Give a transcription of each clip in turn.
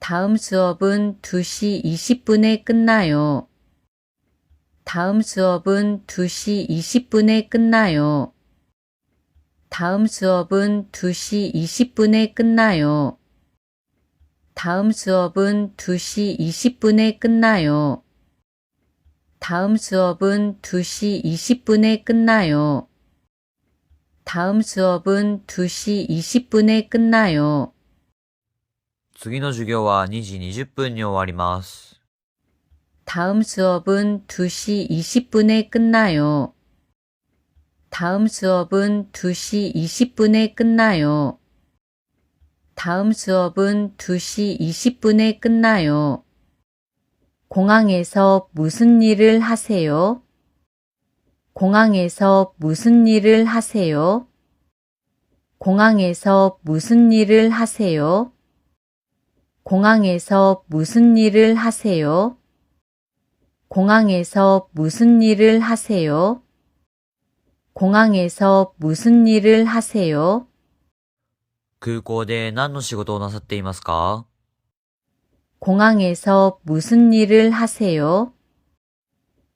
다음 수업은 2시 20분에 끝나요. 다음 수업은 2시 20분에 끝나요. 다음 수업은 2시 20분에 끝나요. 다음 수업은 2시 20분에 끝나요. 다음 수업은 2시 20분에 끝나요. 다음 수업은 2시 20분에 끝나요. 次の授業は2時20分に終わります。 다음 수업은 2시 20분에 끝나요. 다음 수업은 2시 20분에 끝나요. 다음 수업은 2시 20분에 끝나요. 공항에서 무슨 일을 하세요? 공항에서 무슨 일을 하세요? 공항에서 무슨 일을 하세요? 공항에서 무슨 일을 하세요? 공항에서 무슨 일을 하세요? 공항에서 무슨 일을 하세요? 空港で何の仕事をなさっていますか？ 공항에서 무슨 일을 하세요?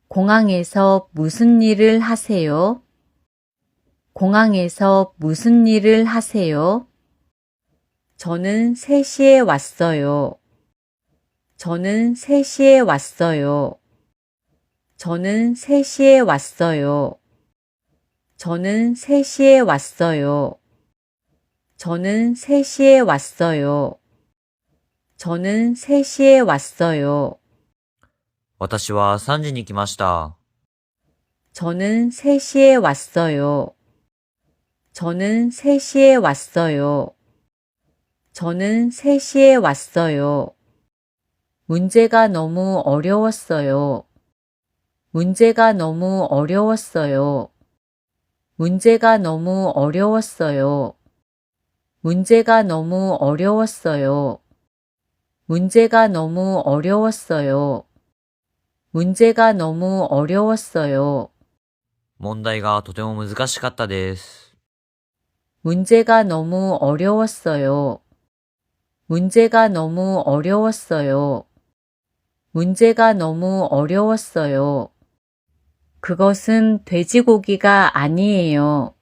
공항에서 무슨 일을 하세요? 공항에서 무슨 일을 하세요? 저는 3시에 왔어요. 저는 3시에 왔어요. 저는 3시에 왔어요. 저는 3시에 왔어요. 저는 3시에 왔어요. 저는 3시에 왔어요. 私は3時に来ました。 저는 3시에 왔어요. 저는 3시에 왔어요. 저는 3시에 왔어요. 문제가 너무 어려웠어요. 문제가 너무 어려웠어요. 문제가 너무 어려웠어요. 문제가 너무 어려웠어요. 문제가 너무 어려웠어요. 문제가 너무 어려웠어요. 問題がとても難しかったです。 문제가 너무 어려웠어요. 문제가 너무 어려웠어요. 문제가 너무 어려웠어요. 그것은 돼지고기가 아니에요.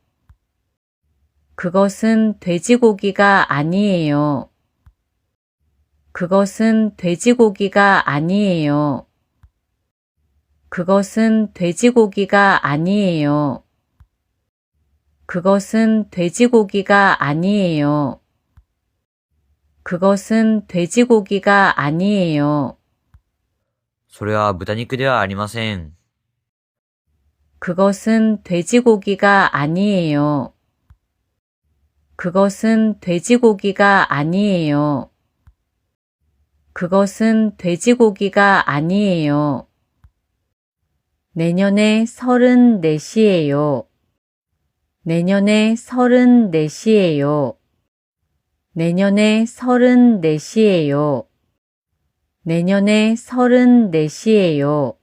그것은 돼지고기가 아니에요. 그것은 돼지고기가 아니에요. 그것은 돼지고기가 아니에요. 그것은 돼지고기가 아니에요. 그것은 돼지고기가 아니에요. それは豚肉ではありません。 그것은 돼지고기가 아니에요. 그것은 돼지고기가 아니에요. 그것은 돼지고기가 아니에요. 내년에 34시에요. 내년에 34시에요. 내년에 34시에요. 내년에 34시에요.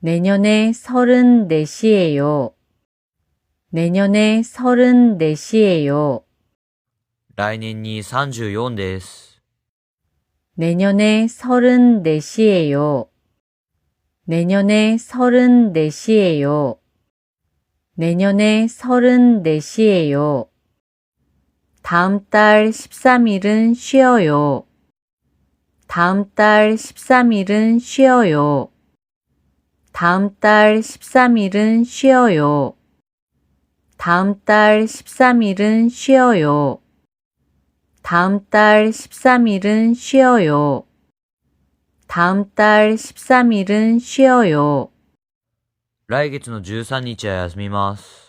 내년에 34시에요. 내년에 34시에요. 来年に34です。 내년에 34시에요. 내년에 34시에요. 내년에 34시에요. 다음 달 13일은 쉬어요. 다음 달 13일은 쉬어요. 다음 달 13일은 쉬어요. 다음 달 13일은 쉬어요. 다음 달 13일은 쉬어요. 다음 달 13일은 쉬어요. 来月の13日は休みます。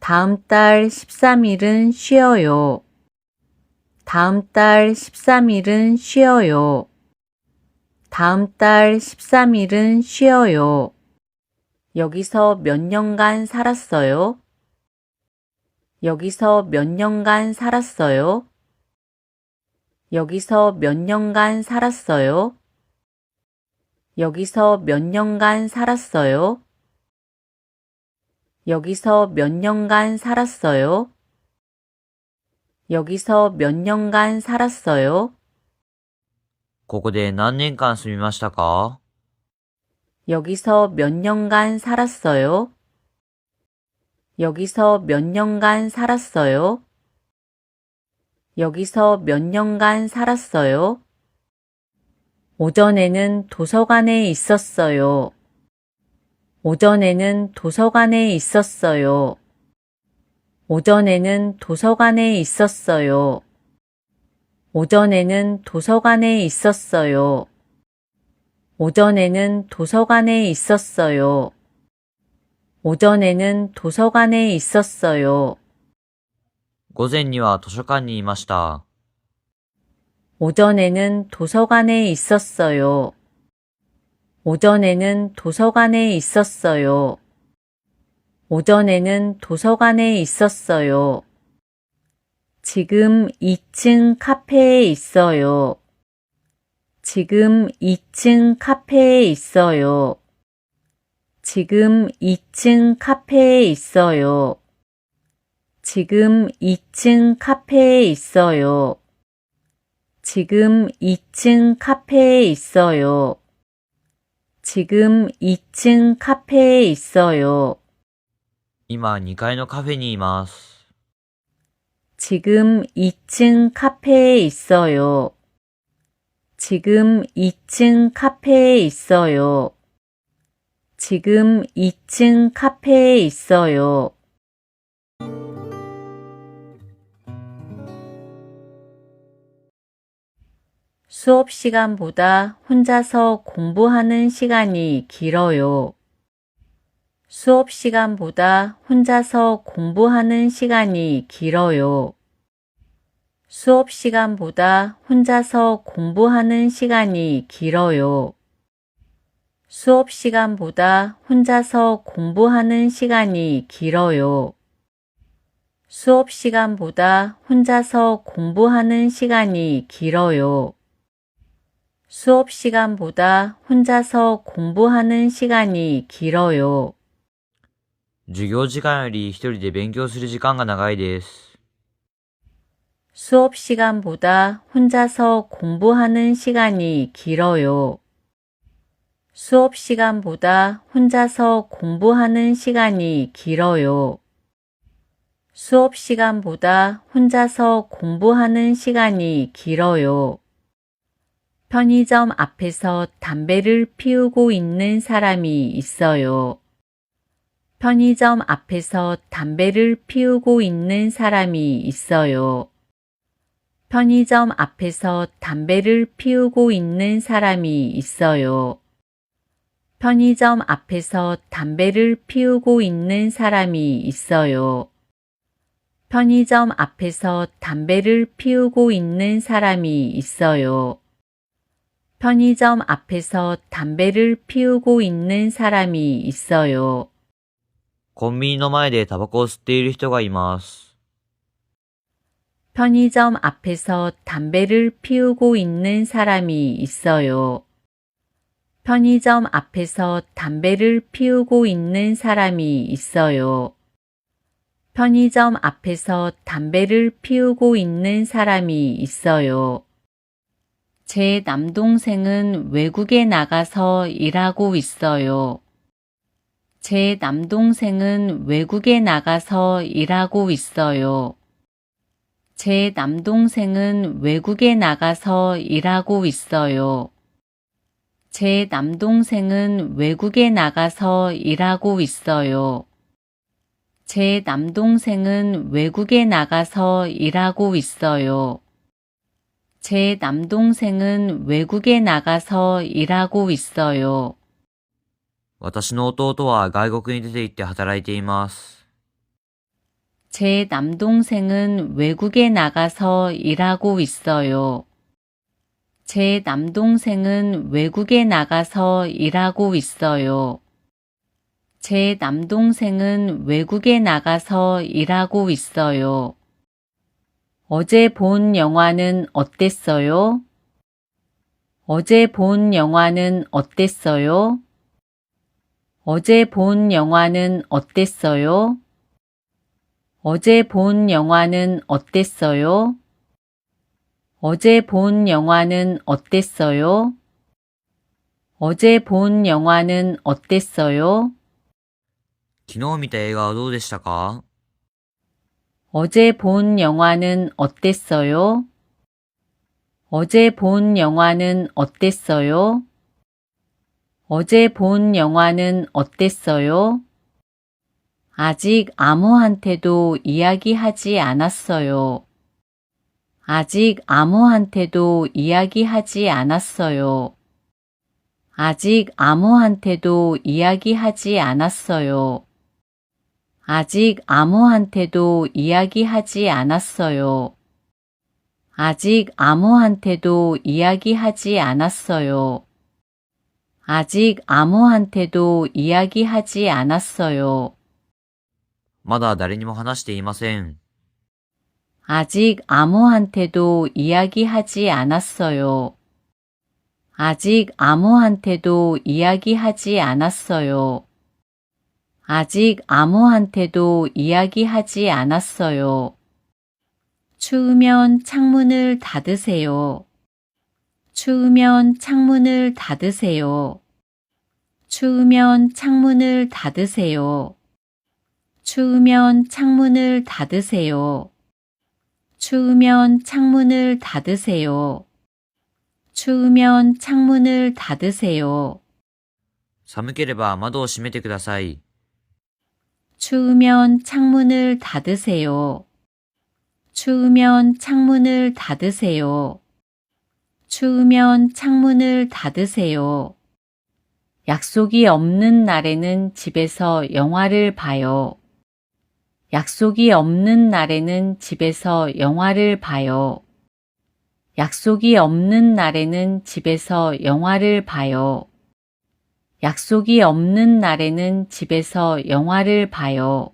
다음 달 13일은 쉬어요. 다음 달 13일은 쉬어요. 다음 달 13일은 쉬어요. 여기서 몇 년간 살았어요? 여기서 몇 년간 살았어요? 여기서 몇 년간 살았어요? 여기서 몇 년간 살았어요? 여기서 몇 년간 살았어요? 여기서 몇 년간 살았어요? ここで何年間住みましたか？ 여기서 몇 년간 살았어요? 여기서 몇 년간 살았어요? 여기서 몇 년간 살았어요? 오전에는 도서관에 있었어요. 오전에는 도서관에 있었어요. 오전에는 도서관에 있었어요. 오전에는 도서관에 있었어요. 오전에는 도서관에 있었어요. 오전에는 도서관에 있었어요. 午前には図書館にいました。 오전에는 도서관에 있었어요. 오전에는 도서관에 있었어요. 오전에는 도서관에 있었어요. 지금 2층 카페에 있어요. 지금 2층 카페에 있어요. 지금 2층 카페에 있어요. 지금 2층 카페에 있어요. 지금 2층 카페에 있어요. 지금 2층 카페에 있어요. 今2階のカフェにいます。 지금 2층 카페에 있어요. 지금 2층 카페에 있어요. 지금 2층 카페에 있어요. 수업 시간보다 혼자서 공부하는 시간이 길어요. 수업 시간보다 혼자서 공부하는 시간이 길어요. 수업 시간보다 혼자서 공부하는 시간이 길어요. 수업 시간보다 혼자서 공부하는 시간이 길어요. 수업 시간보다 혼자서 공부하는 시간이 길어요. 수업 시간보다 혼자서 공부하는 시간이 길어요. 授業時間より一人で勉強する時間が長いです。 수업 시간보다 혼자서 공부하는 시간이 길어요. 수업 시간보다 혼자서 공부하는 시간이 길어요. 수업 시간보다 혼자서 공부하는 시간이 길어요. 편의점 앞에서 담배를 피우고 있는 사람이 있어요. 편의점 앞에서 담배를 피우고 있는 사람이 있어요. 편의점 앞에서 담배를 피우고 있는 사람이 있어요. 편의점 앞에서 담배를 피우고 있는 사람이 있어요. 편의점 앞에서 담배를 피우고 있는 사람이 있어요. 편의점 앞에서 담배를 피우고 있는 사람이 있어요. コンビニの前でタバコを吸っている人がいます。 편의점 앞에서 담배를 피우고 있는 사람이 있어요. 편의점 앞에서 담배를 피우고 있는 사람이 있어요. 편의점 앞에서 담배를 피우고 있는 사람이 있어요. 제 남동생은 외국에 나가서 일하고 있어요. 제 남동생은 외국에 나가서 일하고 있어요. 제 남동생은 외국에 나가서 일하고 있어요. 제 남동생은 외국에 나가서 일하고 있어요. 제 남동생은 외국에 나가서 일하고 있어요. 제 남동생은 외국에 나가서 일하고 있어요. 私の弟は外国に出て行って働いています。 제 남동생은 외국에 나가서 일하고 있어요. 제 남동생은 외국에 나가서 일하고 있어요. 제 남동생은 외국에 나가서 일하고 있어요. 어제 본 영화는 어땠어요? 어제 본 영화는 어땠어요? 어제 본 영화는 어땠어요? 어제 본 영화는 어땠어요? 어제 본 영화는 어땠어요? 어제 본 영화는 어땠어요? 昨日見た映画はどうでしたか？ 어제 본 영화는 어땠어요? 어제 본 영화는 어땠어요? 어제 본 영화는 어땠어요? 아직 아무한테도 이야기하지 않았어요. 아직 아무한테도 이야기하지 않았어요. 아직 아무한테도 이야기하지 않았어요. 아직 아무한테도 이야기하지 않았어요. 아직 아무한테도 이야기하지 않았어요. 아직 아무한테도 이야기하지 않았어요. まだ誰にも話していません。 아직 아무한테도 이야기하지 않았어요. 아직 아무한테도 이야기하지 않았어요. 아직 아무한테도 이야기하지 않았어요. 추우면 창문을 닫으세요. 추우면 창문을 닫으세요. 추우면 창문을 닫으세요. 추우면 창문을 닫으세요. 추우면 창문을 닫으세요. 추우면 창문을 닫으세요. 寒ければ窓を閉めてください。 추우면 창문을 닫으세요. 추우면 창문을 닫으세요. 추우면 창문을 닫으세요. 약속이 없는 날에는 집에서 영화를 봐요. 약속이 없는 날에는 집에서 영화를 봐요. 약속이 없는 날에는 집에서 영화를 봐요. 약속이 없는 날에는 집에서 영화를 봐요.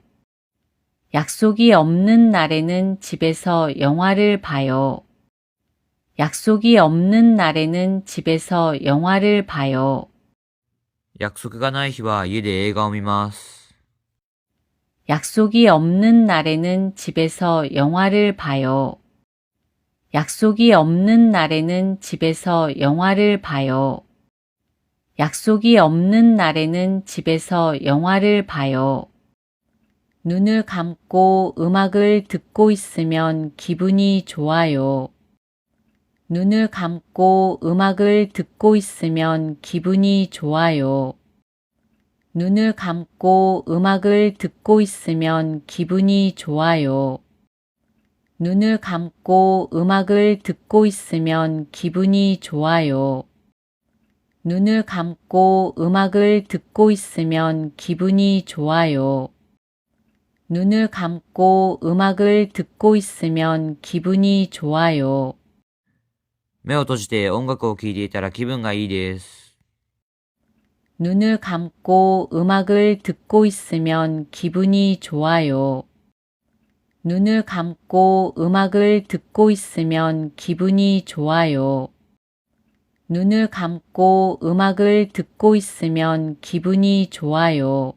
약속이 없는 날에는 집에서 영화를 봐요. 약속이 없는 날에는 집에서 영화를 봐요. 約束がない日は家で映画を見ます。 약속이 없는 날에는 집에서 영화를 봐요. 약속이 없는 날에는 집에서 영화를 봐요. 약속이 없는 날에는 집에서 영화를 봐요. 눈을 감고 음악을 듣고 있으면 기분이 좋아요. 눈을 감고 음악을 듣고 있으면 기분이 좋아요. 눈을 감고 음악을 듣고 있으면 기분이 좋아요. 눈을 감고 음악을 듣고 있으면 기분이 좋아요. 눈을 감고 음악을 듣고 있으면 기분이 좋아요. 눈을 감고 음악을 듣고 있으면 기분이 좋아요. 目を閉じて音楽を聴いていたら気分がいいです。 눈을 감고 음악을 듣고 있으면 기분이 좋아요. 눈을 감고 음악을 듣고 있으면 기분이 좋아요. 눈을 감고 음악을 듣고 있으면 기분이 좋아요.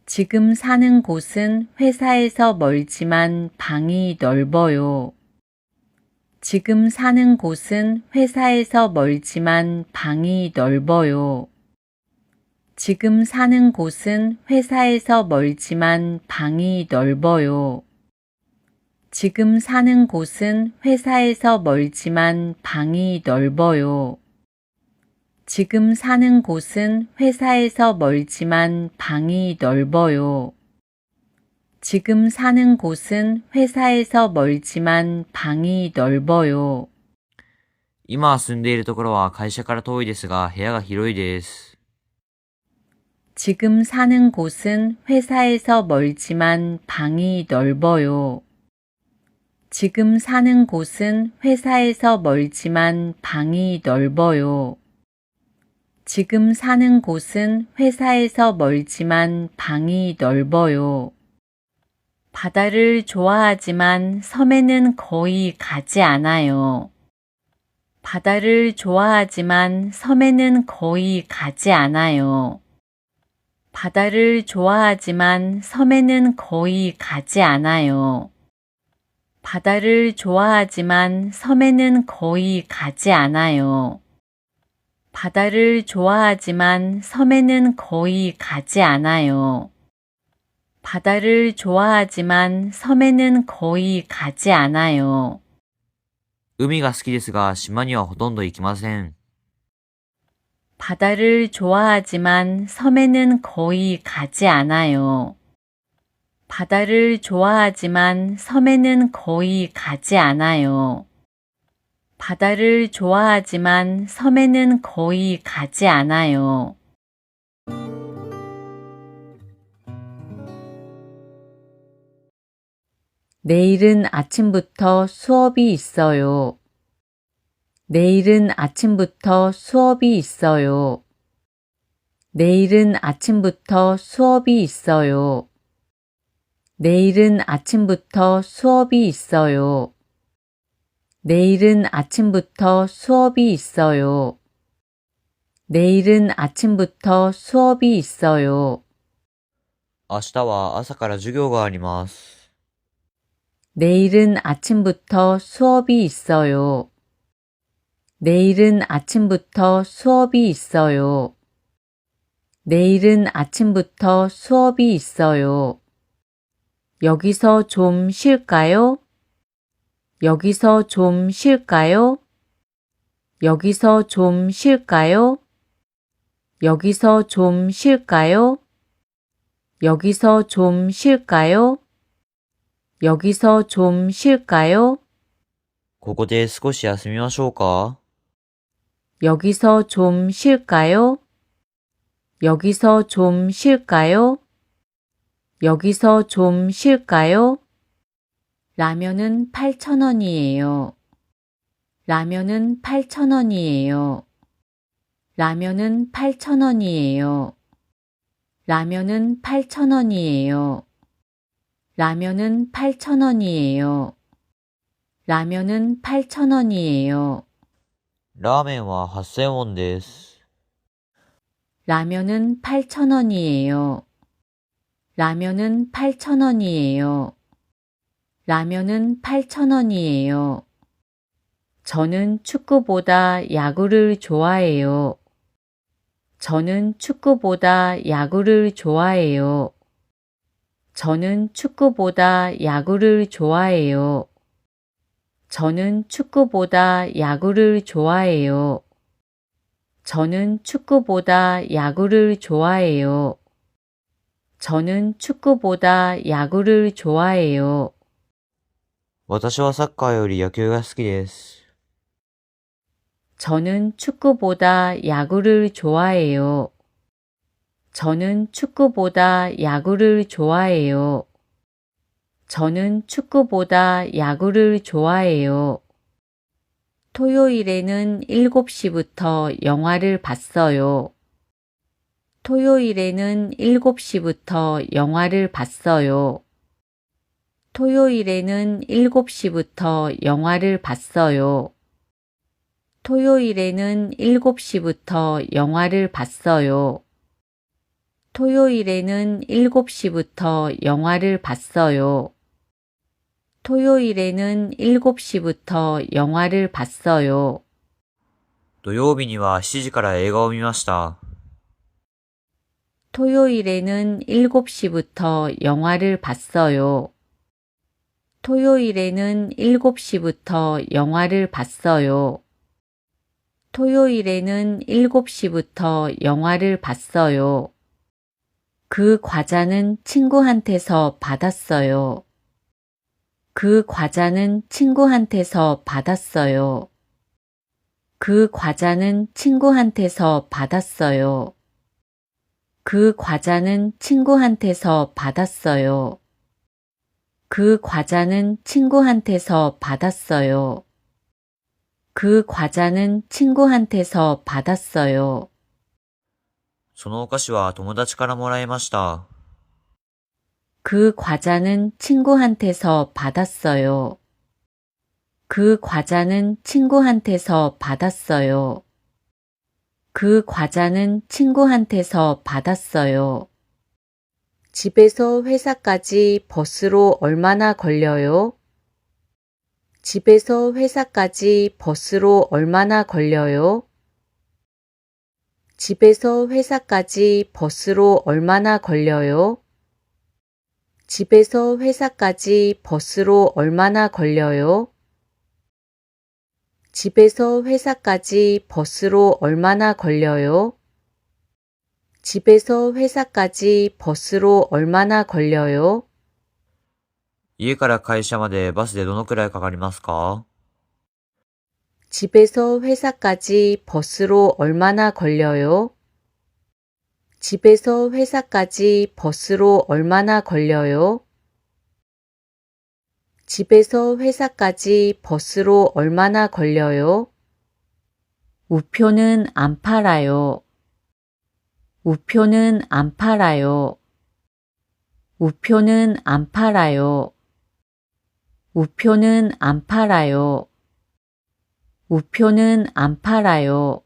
지금 사는 곳은 회사에서 멀지만 방이 넓어요. 지금 사는 곳은 회사에서 멀지만 방이 넓어요. 지금 사는 곳은 회사에서 멀지만 방이 넓어요. 지금 사는 곳은 회사에서 멀지만 방이 넓어요. 지금 사는 곳은 회사에서 멀지만 방이 넓어요. 지금 사는 곳은 회사에서 멀지만 방이 넓어요. 今住んでいるところは会社から遠いですが部屋が広いです。 지금 사는 곳은 회사에서 멀지만 방이 넓어요. 지금 사는 곳은 회사에서 멀지만 방이 넓어요. 지금 사는 곳은 회사에서 멀지만 방이 넓어요. 바다를 좋아하지만 섬에는 거의 가지 않아요. 바다를 좋아하지만 섬에는 거의 가지 않아요. 바다를 좋아하지만 섬에는 거의 가지 않아요. 바다를 좋아하지만 섬에는 거의 가지 않아요. 바다를 좋아하지만 섬에는 거의 가지 않아요. 바다를 좋아하지만 섬에는 거의 가지 않아요. 海が好きですが、島にはほとんど行きません。 바다를 좋아하지만 섬에는 거의 가지 않아요. 바다를 좋아하지만 섬에는 거의 가지 않아요. 바다를 좋아하지만 섬에는 거의 가지 않아요. 내일은 아침부터 수업이 있어요. 내일은 아침부터 수업이 있어요. 내일은 아침부터 수업이 있어요. 내일은 아침부터 수업이 있어요. 내일은 아침부터 수업이 있어요. 내일은 아침부터 수업이 있어요. 明日は朝から授業があります。 내일은 아침부터 수업이 있어요. 내일은 아침부터 수업이 있어요. 내일은 아침부터 수업이 있어요. 여기서 좀 쉴까요? 여기서 좀 쉴까요? 여기서 좀 쉴까요? 여기서 좀 쉴까요? 여기서 좀 쉴까요? 여기서 좀 쉴까요? ここで少し休みましょうか？ 여기서 좀 쉴까요? 여기서 좀 쉴까요? 여기서 좀 쉴까요? 라면은 8,000원이에요. 라면은 8,000원이에요. 라면은 8,000원이에요. 라면은 8,000원이에요. 라면은 8,000원이에요. 라면은 8,000원이에요. ラーメンは8000ウォンです。 라면은 8,000원이에요. 라면은 8,000원이에요. 라면은 8,000원이에요. 저는 축구보다 야구를 좋아해요. 저는 축구보다 야구를 좋아해요. 저는 축구보다 야구를 좋아해요. 저는 축구보다 야구를 좋아해요. 저는 축구보다 야구를 좋아해요. 저는 축구보다 야구를 좋아해요. 私はサッカーより野球が好きです。 저는 축구보다 야구를 좋아해요. 저는 축구보다 야구를 좋아해요. 저는 축구보다 야구를 좋아해요. 토요일에는 7시부터 영화를 봤어요. 토요일에는 7시부터 영화를 봤어요. 토요일에는 7시부터 영화를 봤어요. 토요일에는 7시부터 영화를 봤어요. 토요일에는 7시부터 영화를 봤어요. 토요일에는 7시부터 영화를 봤어요. 土曜日には7時から映画を見ました。 토요일에는 7시부터 영화를 봤어요. 토요일에는 7시부터 영화를 봤어요. 토요일에는 7시부터 영화를 봤어요. 그 과자는 친구한테서 받았어요. 그 과자는 친구한테서 받았어요. 그 과자는 친구한테서 받았어요. 그 과자는 친구한테서 받았어요. 그 과자는 친구한테서 받았어요. 그 과자는 친구한테서 받았어요. そのお菓子は友達からもらいました。 그 과자는 친구한테서 받았어요. 그 과자는 친구한테서 받았어요. 그 과자는 친구한테서 받았어요. 집에서 회사까지 버스로 얼마나 걸려요? 집에서 회사까지 버스로 얼마나 걸려요? 집에서 회사까지 버스로 얼마나 걸려요? 집에서 회사까지 버스로 얼마나 걸려요? 집에서 회사까지 버스로 얼마나 걸려요? 집에서 회사까지 버스로 얼마나 걸려요? 家から会社までバスでどのくらいかかりますか？ 집에서 회사까지 버스로 얼마나 걸려요? 집에서 회사까지 버스로 얼마나 걸려요? 집에서 회사까지 버스로 얼마나 걸려요? 우표는 안 팔아요. 우표는 안 팔아요. 우표는 안 팔아요. 우표는 안 팔아요. 우표는 안 팔아요.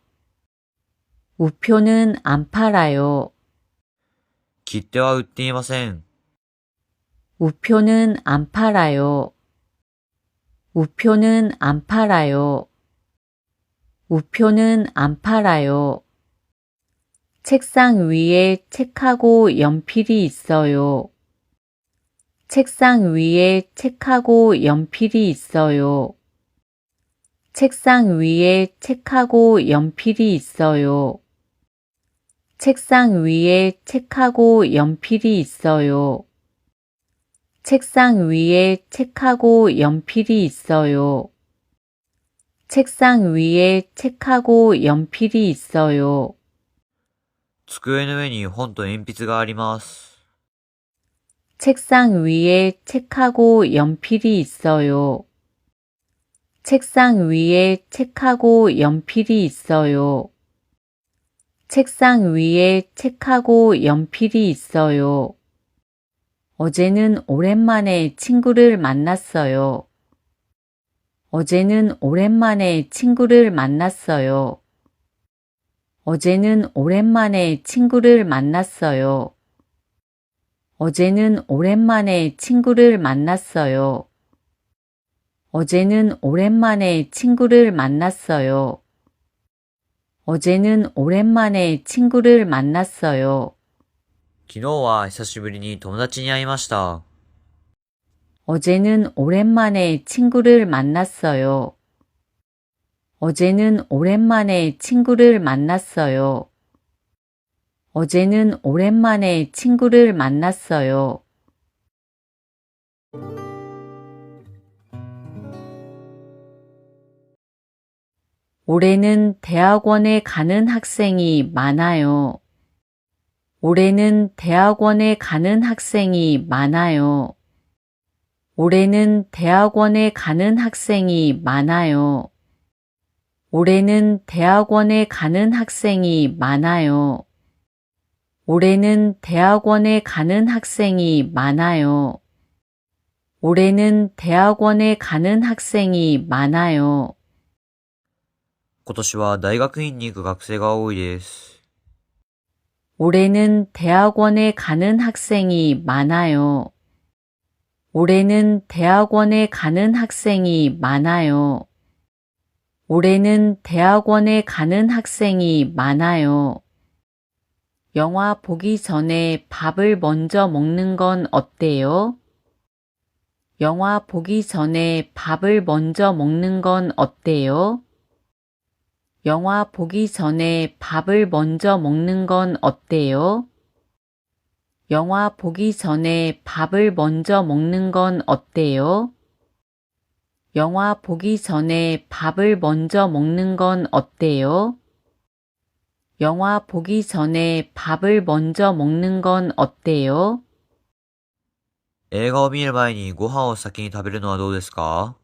우표는 안 팔아요. 切手は売っていません。 우표는 안 팔아요. 우표는 안 팔아요. 우표는 안 팔아요. 책상 위에 책하고 연필이 있어요. 책상 위에 책하고 연필이 있어요. 책상 위에 책하고 연필이 있어요. 책상 위에 책하고 연필이 있어요. 책상 위에 책하고 연필이 있어요. 책상 위에 책하고 연필이 있어요. 机の上に本と鉛筆があります。 책상 위에 책하고 연필이 있어요. 책상 위에 책하고 연필이 있어요. 책상 위에 책하고 연필이 있어요. 어제는 오랜만에 친구를 만났어요. 어제는 오랜만에 친구를 만났어요. 어제는 오랜만에 친구를 만났어요. 어제는 오랜만에 친구를 만났어요. 어제는 오랜만에 친구를 만났어요. 어제는 오랜만에 친구를 만났어요. 昨日は久しぶりに友達に会いました。 어제는 오랜만에 친구를 만났어요. 어제는 오랜만에 친구를 만났어요. 어제는 오랜만에 친구를 만났어요. 올해는 대학원에 가는 학생이 많아요. 올해는 대학원에 가는 학생이 많아요. 올해는 대학원에 가는 학생이 많아요. 올해는 대학원에 가는 학생이 많아요. 올해는 대학원에 가는 학생이 많아요. 올해는 대학원에 가는 학생이 많아요. 今年は大学院に行く学生が多いです。 올해는 대학원에 가는 학생이 많아요. 올해는 대학원에 가는 학생이 많아요. 올해는 대학원에 가는 학생이 많아요. 영화 보기 전에 밥을 먼저 먹는 건 어때요? 영화 보기 전에 밥을 먼저 먹는 건 어때요? 영화 보기 전에 밥을 먼저 먹는 건 어때요? 영화 보기 전에 밥을 먼저 먹는 건 어때요? 영화 보기 전에 밥을 먼저 먹는 건 어때요? 영화 보기 전에 밥을 먼저 먹는 건 어때요? 映画を見る前にご飯を先に食べるのはどうですか？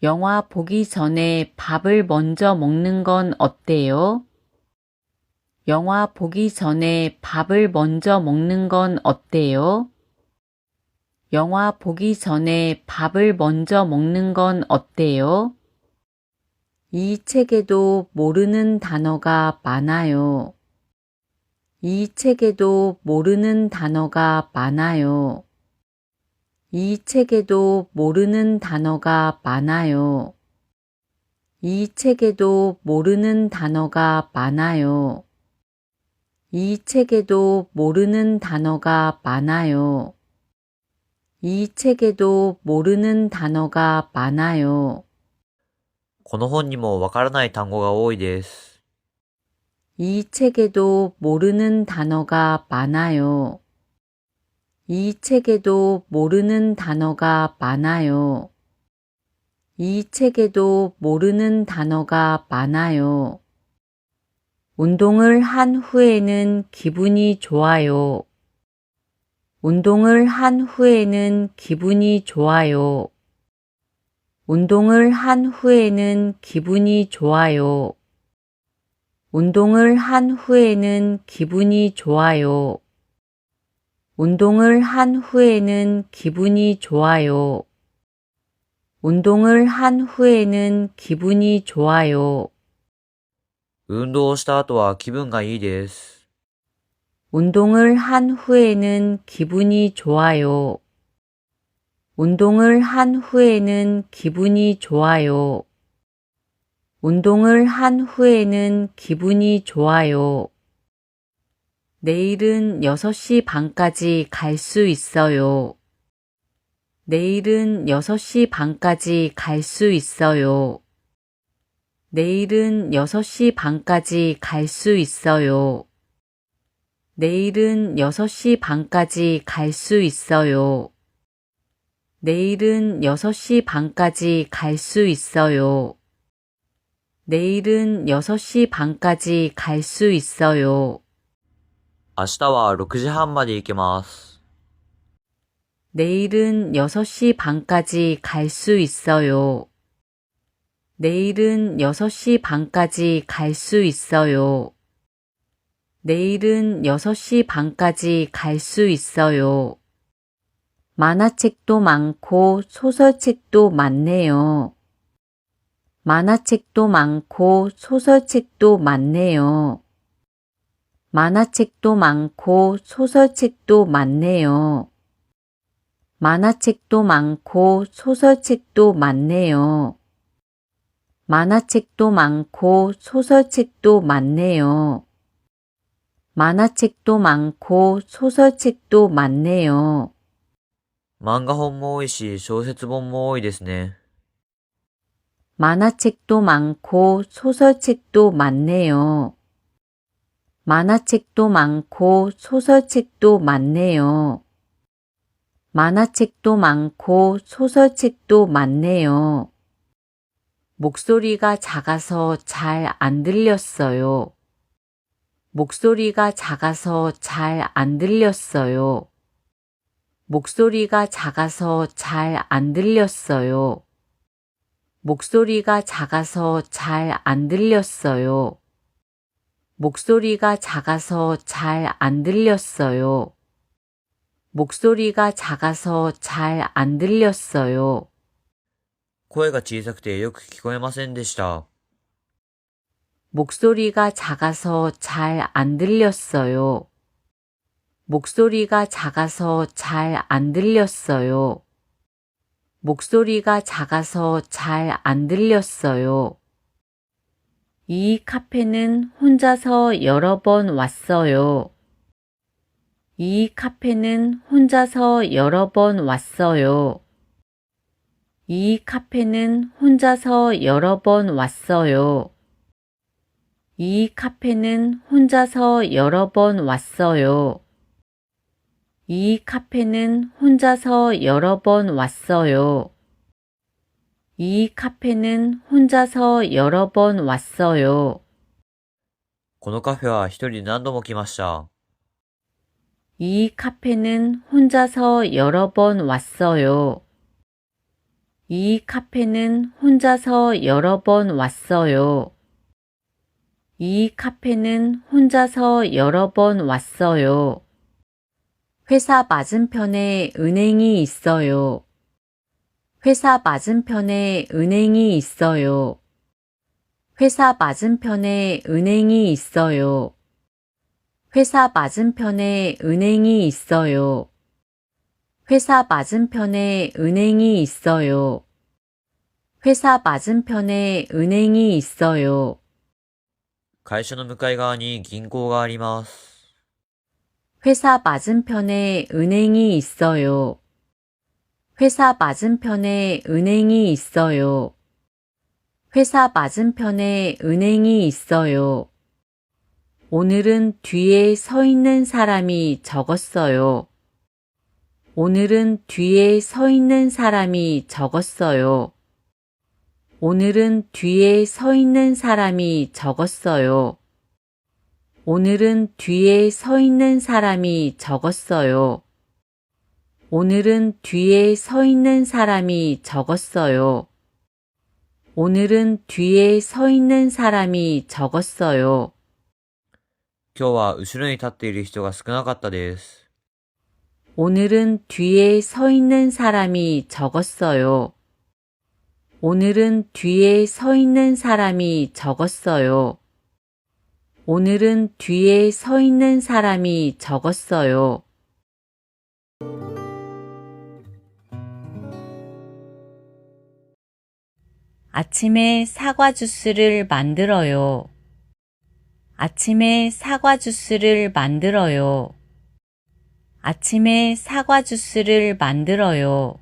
영화 보기 전에 밥을 먼저 먹는 건 어때요? 영화 보기 전에 밥을 먼저 먹는 건 어때요? 영화 보기 전에 밥을 먼저 먹는 건 어때요? 이 책에도 모르는 단어가 많아요. 이 책에도 모르는 단어가 많아요. 이 책에도 모르는 단어가 많아요. 이 책에도 모르는 단어가 많아요. 이 책에도 모르는 단어가 많아요. 이 책에도 모르는 단어가 많아요. この本にもわからない単語が多いです。 이 책에도 모르는 단어가 많아요. 이 책에도 모르는 단어가 많아요. 이 책에도 모르는 단어가 많아요. 운동을 한 후에는 기분이 좋아요. 운동을 한 후에는 기분이 좋아요. 운동을 한 후에는 기분이 좋아요. 운동을 한 후에는 기분이 좋아요. 운동을 한 후에는 기분이 좋아요. 운동을 한 후에는 기분이 좋아요. 運動をした後は気分がいいです。 운동을 한 후에는 기분이 좋아요. 운동을 한 후에는 기분이 좋아요. 운동을 한 후에는 기분이 좋아요. 내일은 6시 반까지 갈 수 있어요. 내일은 6시 반까지 갈 수 있어요. 내일은 6시 반까지 갈 수 있어요. 내일은 6시 반까지 갈 수 있어요. 내일은 6시 반까지 갈 수 있어요. 내일은 6시 반까지 갈 수 있어요. 明日は6時半まで行けます。 내일은 6시 반까지 갈 수 있어요. 내일은 6시 반까지 갈 수 있어요. 내일은 6시 반까지 갈 수 있어요. 만화책도 많고 소설책도 많네요. 만화책도 많고 소설책도 많네요. 만화책도 많고 소설책도 많네요. 만화책도 많고 소설책도 많네요. 만화책도 많고 소설책도 많네요. 만화책도 많고 소설책도 많네요. 漫画本も多いし、小説本も多いですね。 만화책도 많고 소설책도 많네요. 만화책도 많고 소설책도 많네요. 만화책도 많고 소설책도 많네요. 목소리가 작아서 잘 안 들렸어요. 목소리가 작아서 잘 안 들렸어요. 목소리가 작아서 잘 안 들렸어요. 목소리가 작아서 잘 안 들렸어요. 목소리가 작아서 잘 안 들렸어요. 목소리가 작아서 잘 안 들렸어요. 声が小さくてよく聞こえませんでした。 목소리가 작아서 잘 안 들렸어요. 목소리가 작아서 잘 안 들렸어요. 목소리가 작아서 잘 안 들렸어요. 이 카페는 혼자서 여러 번 왔어요. 이 카페는 혼자서 여러 번 왔어요. 이 카페는 혼자서 여러 번 왔어요. 이 카페는 혼자서 여러 번 왔어요. 이 카페는 혼자서 여러 번 왔어요. 이 카페는 혼자서 여러 번 왔어요. このカフェは一人で何度も来ました。 이 카페는 혼자서 여러 번 왔어요. 이 카페는 혼자서 여러 번 왔어요. 이 카페는 혼자서 여러 번 왔어요. 회사 맞은편에 은행이 있어요. 회사 맞은편에 은행이 있어요. 회사 맞은편에 은행이 있어요. 회사 맞은편에 은행이 있어요. 회사 맞은편에 은행이 있어요. 회사 맞은편에 은행이 있어요. 会社の向かい側に銀行があります。 회사 맞은편에 은행이 있어요. 회사 맞은편에 은행이 있어요. 회사 맞은편에 은행이 있어요. 오늘은 뒤에 서 있는 사람이 적었어요. 오늘은 뒤에 서 있는 사람이 적었어요. 오늘은 뒤에 서 있는 사람이 적었어요. 오늘은 뒤에 서 있는 사람이 적었어요. 오늘은 뒤에 서 있는 사람이 적었어요. 오늘은 뒤에 서 있는 사람이 적었어요. 今日は後ろに立っている人が少なかったです。 오늘은 뒤에 서 있는 사람이 적었어요. 오늘은 뒤에 서 있는 사람이 적었어요. 오늘은 뒤에 서 있는 사람이 적었어요. 아침에 사과 주스를 만들어요. 아침에 사과 주스를 만들어요. 아침에 사과 주스를 만들어요.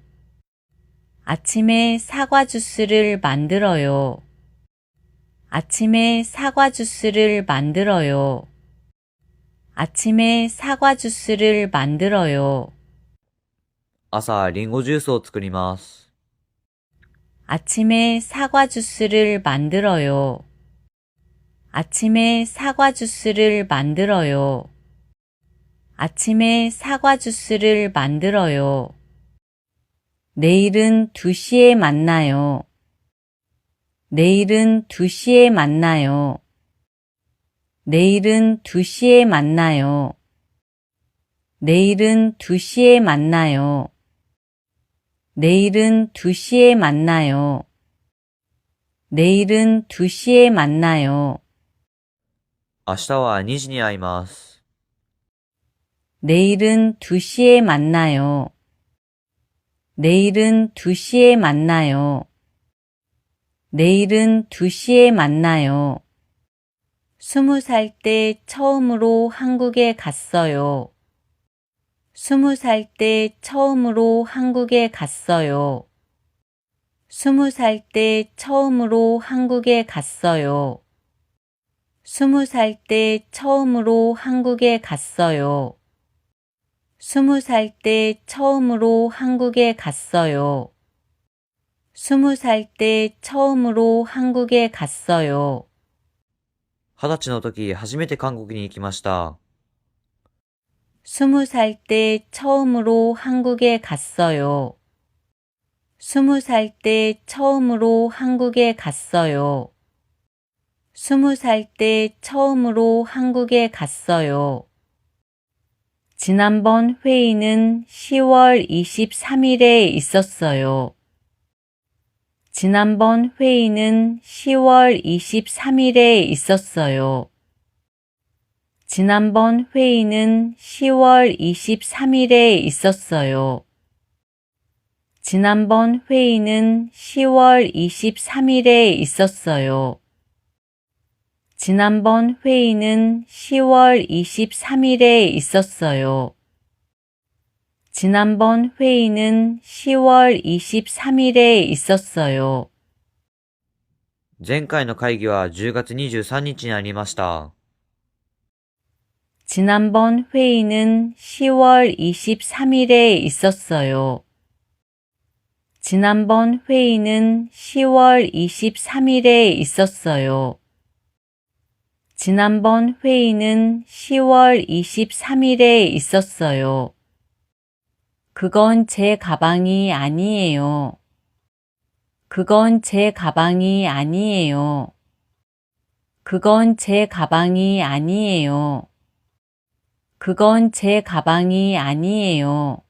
아침에 사과 주스를 만들어요. 아침에 사과 주스를 만들어요. 아침에 사과 주스를 만들어요. 朝、リンゴジュースを作ります。 아침에 사과 주스를 만들어요. 아침에 사과 주스를 만들어요. 아침에 사과 주스를 만들어요. 내일은 2시에 만나요. 내일은 2시에 만나요. 내일은 2시에 만나요. 내일은 2시에 만나요. 내일은 2시에 만나요. 내일은 2시에 만나요. 明日は2時に会います。 내일은 2시에 만나요. 내일은 2시에 만나요. 내일은 2시에 만나요. 20살 때 처음으로 한국에 갔어요. 20살 때 처음으로 한국에 갔어요. 20살 때 처음으로 한국에 갔어요. 20살 때 처음으로 한국에 갔어요. 20살 때 처음으로 한국에 갔어요. 20살 때 처음으로 한국에 갔어요. 20歳の時、初めて韓国に行きました。 20살 때 처음으로 한국에 갔어요. 20살 때 처음으로 한국에 갔어요. 20살 때 처음으로 한국에 갔어요. 지난번 회의는 10월 23일에 있었어요. 지난번 회의는 10월 23일에 있었어요. 지난번 회의는 10월 23일에 있었어요. 지난번 회의는 10월 23일에 있었어요. 지난번 회의는 10월 23일에 있었어요. 지난번 회의는 10월 23일에 있었어요. 前回の会議は10月23日にありました。 지난번 회의는 10월 23일에 있었어요. 지난번 회의는 10월 23일에 있었어요. 지난번 회의는 10월 23일에 있었어요. 그건 제 가방이 아니에요. 그건 제 가방이 아니에요. 그건 제 가방이 아니에요. 그건 제 가방이 아니에요.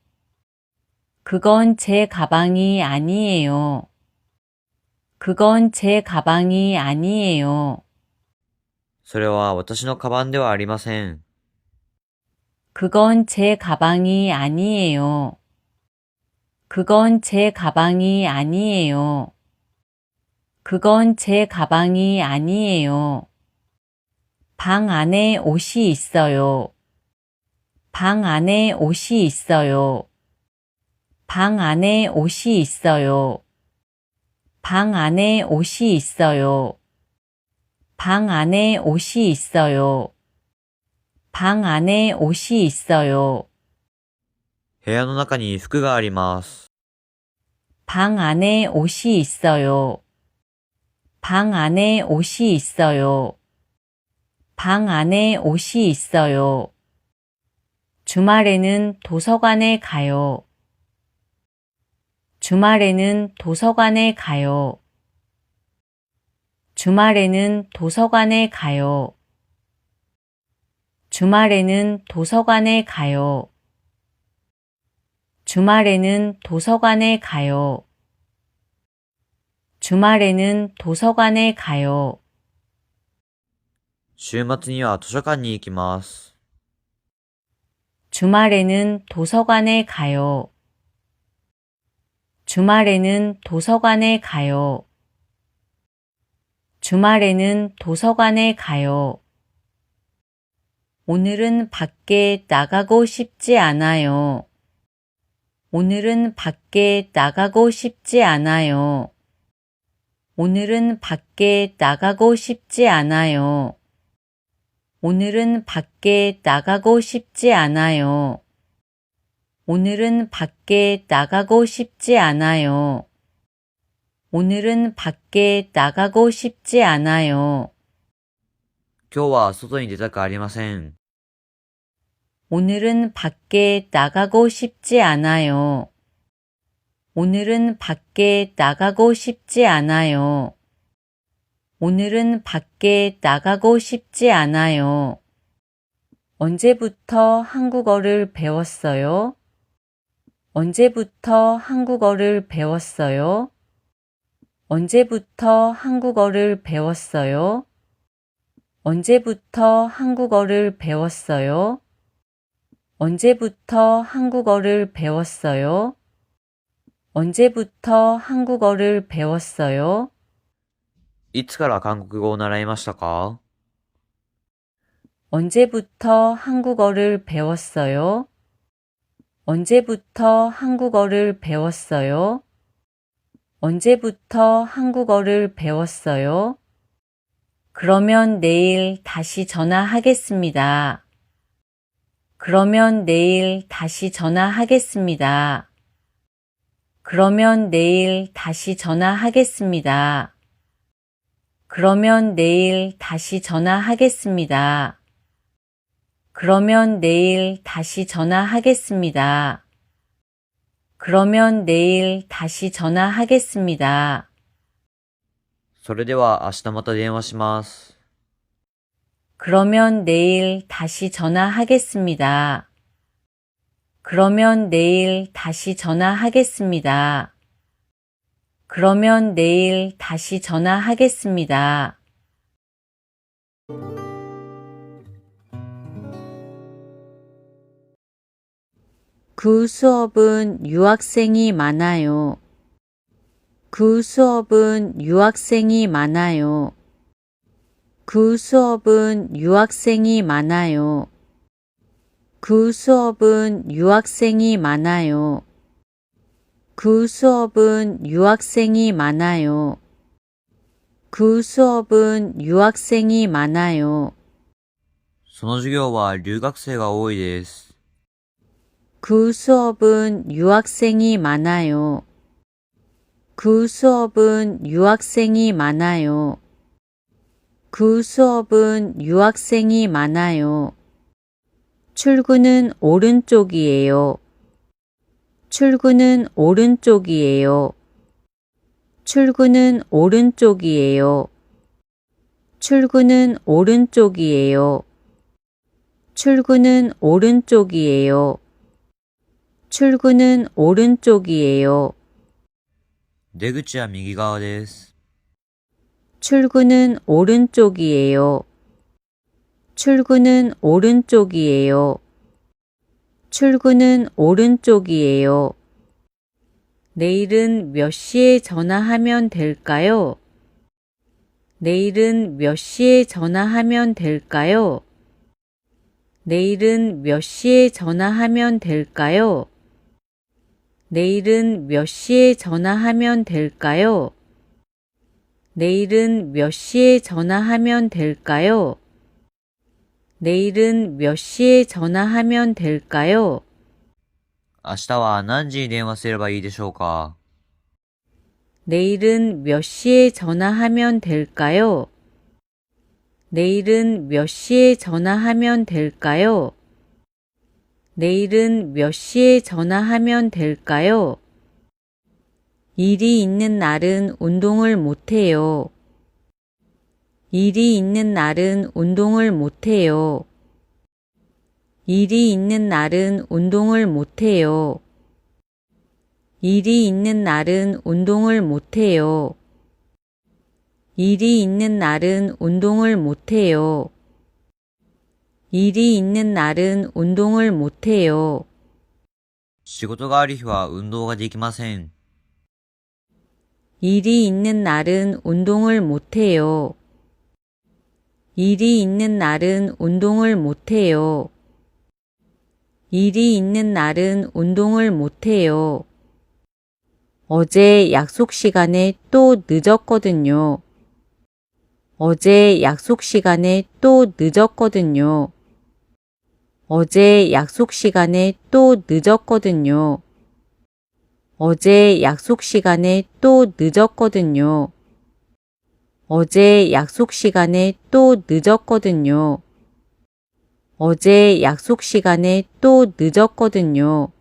그건 제 가방이 아니에요. 그건 제 가방이 아니에요. それは私のカバンではありません。 그건 제 가방이 아니에요. 그건 제 가방이 아니에요. 그건 제 가방이 아니에요. 방 안에 옷이 있어요. 방 안에 옷이 있어요. 방 안에 옷이 있어요. 방 안에 옷이 있어요. 방 안에 옷이 있어요. 방 안에 옷이 있어요. 部屋の中に服があります。 방 안에 옷이 있어요. 방 안에 옷이 있어요. 방 안에 옷이 있어요. 주말에는 도서관에 가요. 주말에는 도서관에 가요. 주말에는 도서관에 가요. 주말에는 도서관에 가요. 주말에는 도서관에 가요. 주말에는 도서관에 가요. 週末には図書館に行きます。 주말에는 도서관에 가요. 주말에는 도서관에 가요. 주말에는 도서관에 가요. 오늘은 밖에 나가고 싶지 않아요. 오늘은 밖에 나가고 싶지 않아요. 오늘은 밖에 나가고 싶지 않아요. 오늘은 밖에 나가고 싶지 않아요. 오늘은 밖에 나가고 싶지 않아요. 오늘은 밖에 나가고 싶지 않아요. 今日は外に出たくありません。 오늘은 밖에 나가고 싶지 않아요. 오늘은 밖에 나가고 싶지 않아요. 오늘은 밖에 나가고 싶지 않아요. 언제부터 한국어를 배웠어요? 언제부터 한국어를 배웠어요? 언제부터 한국어를 배웠어요? 언제부터 한국어를 배웠어요? 언제부터 한국어를 배웠어요? 언제부터 한국어를 배웠어요? いつから韓国語を習いましたか？ 언제부터 한국어를 배웠어요? 언제부터 한국어를 배웠어요? 언제부터 한국어를 배웠어요? 그러면 내일 다시 전화하겠습니다. 그러면 내일 다시 전화하겠습니다. 그러면 내일 다시 전화하겠습니다. 그러면 내일 다시 전화하겠습니다. 그러면 내일 다시 전화하겠습니다. 그러면 내일 다시 전화하겠습니다. それでは明日また電話します。 그러면 내일 다시 전화하겠습니다. 그러면 내일 다시 전화하겠습니다. 그러면 내일 다시 전화하겠습니다. 그 수업은 유학생이 많아요. 그 수업은 유학생이 많아요. 그 수업은 유학생이 많아요. 그 수업은 유학생이 많아요. 그 수업은 유학생이 많아요. 그 수업은 유학생이 많아요. その授業は留学生が多いです。 그 수업은 유학생이 많아요. 그 수업은 유학생이 많아요. 그 수업은 유학생이 많아요. 출구는 오른쪽이에요. 출구는 오른쪽이에요. 출구는 오른쪽이에요. 출구는 오른쪽이에요. 출구는 오른쪽이에요. 출구는 오른쪽이에요. 出口は右側です。 출구는 오른쪽이에요. 출구는 오른쪽이에요. 출구는 오른쪽이에요. 내일은 몇 시에 전화하면 될까요? 내일은 몇 시에 전화하면 될까요? 내일은 몇 시에 전화하면 될까요? 내일은 몇 시에 전화하면 될까요? 내일은 몇 시에 전화하면 될까요? 내일은 몇 시에 전화하면 될까요? 明日は何時に電話すればいいでしょうか？ 내일은 몇 시에 전화하면 될까요? 내일은 몇 시에 전화하면 될까요? 내일은 몇 시에 전화하면 될까요? 일이 있는 날은 운동을 못해요. 일이 있는 날은 운동을 못해요. 일이 있는 날은 운동을 못해요. 일이 있는 날은 운동을 못해요. 일이 있는 날은 운동을 못해요. 일이 있는 날은 운동을 못해요. 仕事がある日は運動ができません。 일이 있는 날은 운동을 못해요. 일이 있는 날은 운동을 못해요. 일이 있는 날은 운동을 못해요. 어제 약속 시간에 또 늦었거든요. 어제 약속 시간에 또 늦었거든요. 어제 약속 시간에 또 늦었거든요. 어제 약속 시간에 또 늦었거든요. 어제 약속 시간에 또 늦었거든요. 어제 약속 시간에 또 늦었거든요.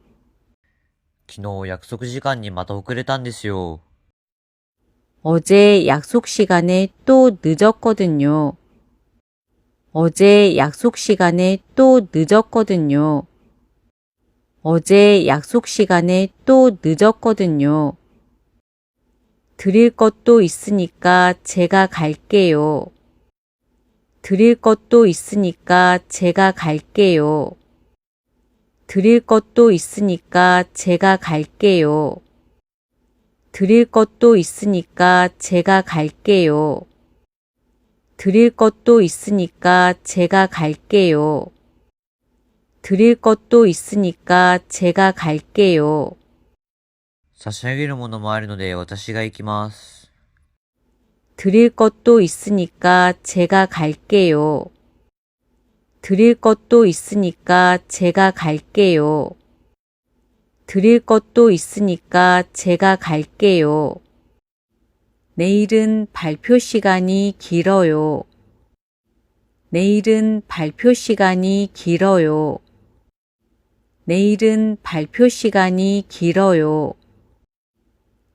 昨日約束時間にまた遅れたんですよ。 어제 약속 시간에 또 늦었거든요. 어제 약속 시간에 또 늦었거든요. 어제 약속 시간에 또 늦었거든요. 드릴 것도 있으니까 제가 갈게요. 드릴 것도 있으니까 제가 갈게요. 드릴 것도 있으니까 제가 갈게요. 드릴 것도 있으니까 제가 갈게요. 드릴 것도 있으니까 제가 갈게요. 드릴 것도 있으니까 제가 갈게요. 差し上げるものもあるので私が行きます。 드릴 것도 있으니까 제가 갈게요. 드릴 것도 있으니까 제가 갈게요. 드릴 것도 있으니까 제가 갈게요. 내일은 발표 시간이 길어요. 내일은 발표 시간이 길어요. 내일은 발표 시간이 길어요.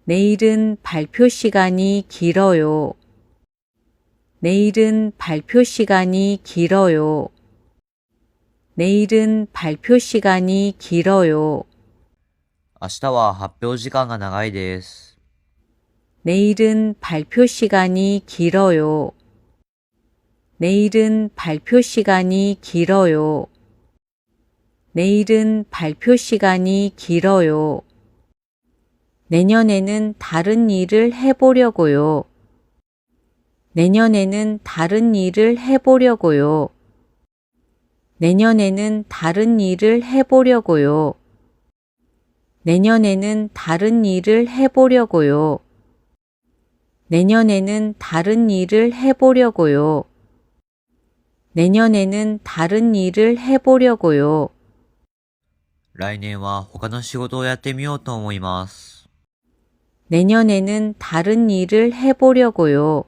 내일은 발표 시간이 길어요. 내일은 발표 시간이 길어요. 내일은 발표 시간이 길어요. 明日は発表時間が長いです。 내일은 발표 시간이 길어요. 내일은 발표 시간이 길어요. 내일은 발표 시간이 길어요. 내년에는 다른 일을 해보려고요. 내년에는 다른 일을 해보려고요. 내년에는 다른 일을 해보려고요. 내년에는 다른 일을 해보려고요. 내년에는 다른 일을 해보려고요. 내년에는 다른 일을 해보려고요. 来年は他の仕事をやってみようと思います。 내년에는 다른 일을 해보려고요.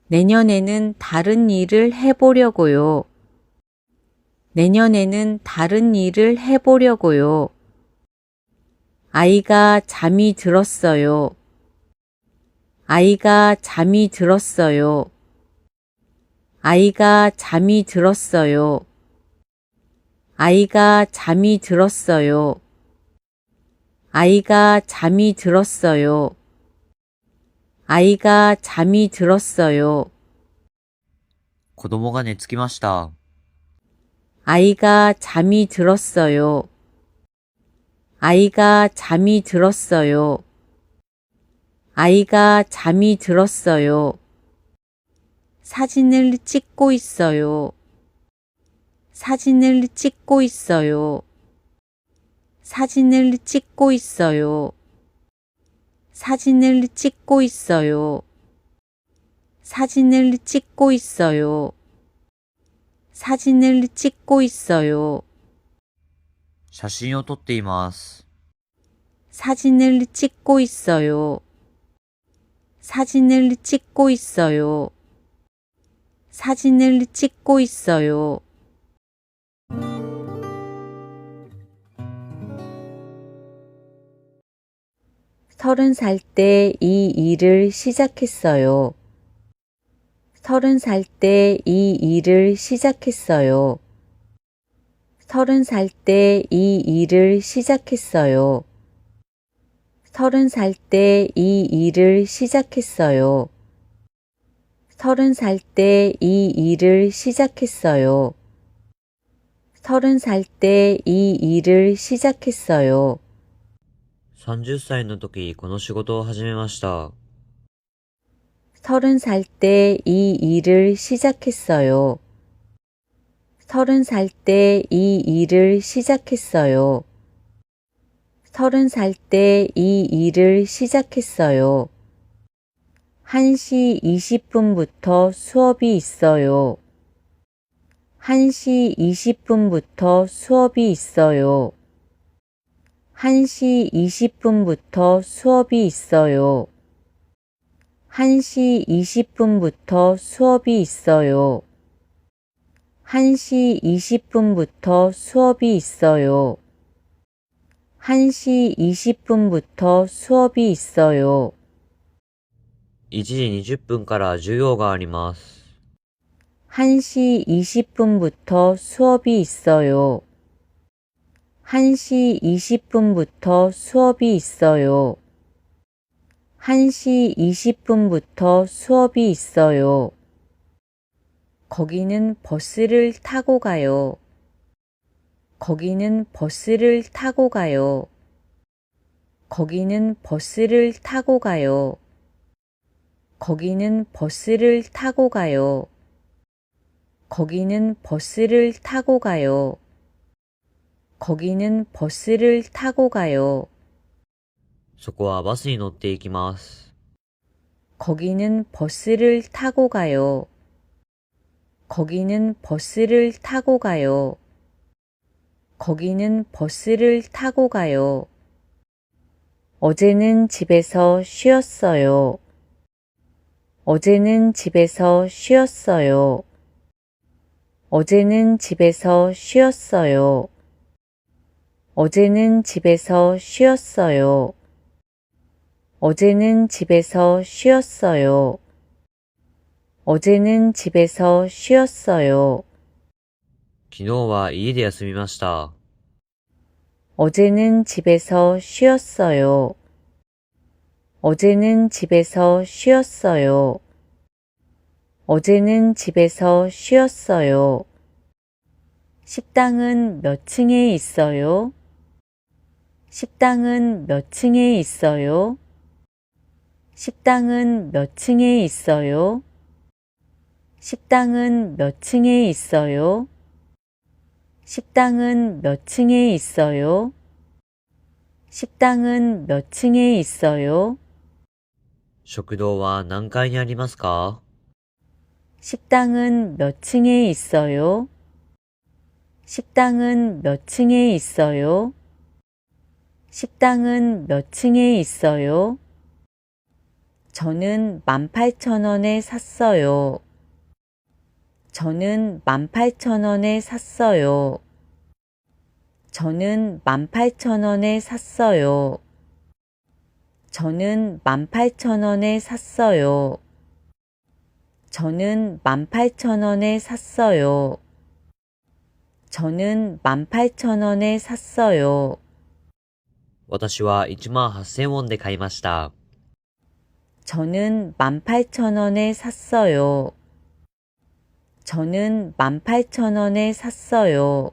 내년에는 다른 일을 해보려고요. 내년에는 다른 일을 해보려고요. 아이가 잠이 들었어요. 아이가 잠이 들었어요. 아이가 잠이 들었어요. 아이가 잠이 들었어요. 아이가 잠이 들었어요. 아이가 잠이 들었어요. 子供が寝つきました。 아이가 잠이 들었어요. 아이가 잠이 들었어요. 아이가 잠이 들었어요. 사진을 찍고 있어요. 사진을 찍고 있어요. 사진을 찍고 있어요. 사진을 찍고 있어요. 사진을 찍고 있어요. 사진을 찍고 있어요. 写真を撮っています。 사진을 찍고 있어요. 사진을 찍고 있어요. 사진을 찍고 있어요. 30살 때 이 일을 시작했어요. 30살 때 이 일을 시작했어요. 30살 때 이 일을 시작했어요. 30살 때 이 일을 시작했어요. 30살 때 이 일을 시작했어요. 30살 때 이 일을 시작했어요. 30歳の時、この仕事を始めました。 30살 때 이 일을 시작했어요. 30살 때 이 일을 시작했어요. 30살 때 이 일을 시작했어요. 1시 20분부터 수업이 있어요. 1시 20분부터 수업이 있어요. 1시 20분부터 수업이 있어요. 1시 20분부터 수업이 있어요. 1시 20분부터 수업이 있어요. 1시 20분부터 수업이 있어요. 1時20分から授業があります。 1시 20분부터 수업이 있어요. 1시 20분부터 수업이 있어요. 1시 20분부터 수업이 있어요. 거기는 버스를 타고 가요. 거기는 버스를 타고 가요. 거기는 버스를 타고 가요. 거기는 버스를 타고 가요. 거기는 버스를 타고 가요. 거기는 버스를 타고 가요. そこはバスに乗っていきます。 거기는 버스를 타고 가요. 거기는 버스를 타고 가요. 거기는 버스를 타고 가요. 어제는 집에서 쉬었어요. 어제는 집에서 쉬었어요. 어제는 집에서 쉬었어요. 어제는 집에서 쉬었어요. 어제는 집에서 쉬었어요. 어제는 집에서 쉬었어요. 昨日は家で休みました。 어제는 집에서 쉬었어요. 어제는 집에서 쉬었어요. 어제는 집에서 쉬었어요. 식당은 몇 층에 있어요? 식당은 몇 층에 있어요? 식당은 몇 층에 있어요? 식당은 몇 층에 있어요? 식당은 몇 층에 있어요? 식당은 몇 층에 있어요? 食堂は何階にありますか？ 식당은 몇 층에 있어요? 식당은 몇 층에 있어요? 식당은 몇 층에 있어요? 저는 18,000원에 샀어요. 저는 18,000원에 샀어요. 저는 18,000원에 샀어요. 저는 18,000원에 샀어요. 저는 18,000원에 샀어요. 저는 18,000원에 샀어요. 私は18,000ウォンで買いました。 저는 18,000원에 샀어요. 저는 18,000원에 샀어요.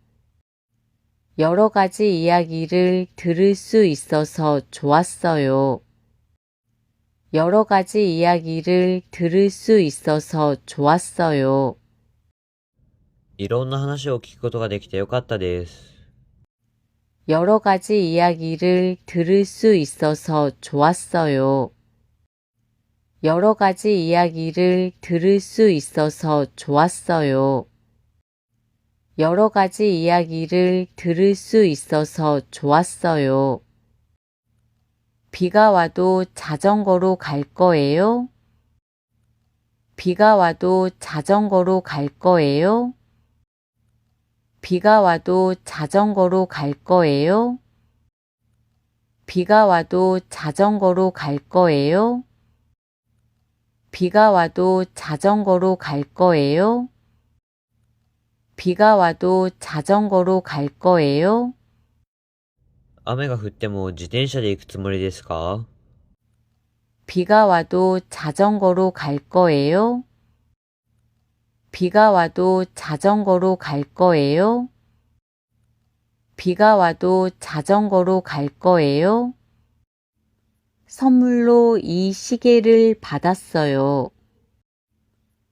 여러 가지 이야기를 들을 수 있어서 좋았어요. 여러 가지 이야기를 들을 수 있어서 좋았어요. いろんな話を聞くことができてよかったです。여러 가지 이야기를 들을 수 있어서 좋았어요. 여러 가지 이야기를 들을 수 있어서 좋았어요. 여러 가지 이야기를 들을 수 있어서 좋았어요. 비가 와도 자전거로 갈 거예요? 비가 와도 자전거로 갈 거예요? 비가 와도 자전거로 갈 거예요? 비가 와도 자전거로 갈 거예요? 비가 와도 자전거로 갈 거예요? 비가 와도 자전거로 갈 거예요? 雨が降っても自転車で行くつもりですか？ 비가 와도 자전거로 갈 거예요? 비가 와도 자전거로 갈 거예요? 비가 와도 자전거로 갈 거예요? 선물로 이 시계를 받았어요.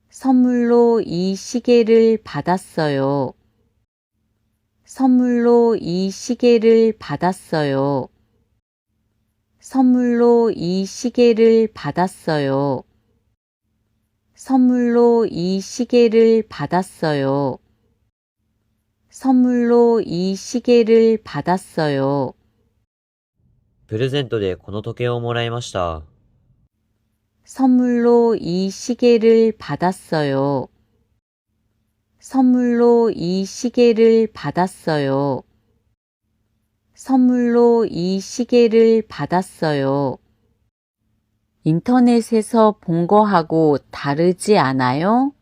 선물로 이 시계를 받았어요. 선물로 이 시계를 받았어요. 선물로 이 시계를 받았어요. 선물로 이 시계를 받았어요. 선물로 이 시계를 받았어요. プレゼントでこの時計をもらいました。 선물로 이 시계를 받았어요. 선물로 이 시계를 받았어요. 선물로 이 시계를 받았어요. 인터넷에서 본 거하고 다르지 않아요?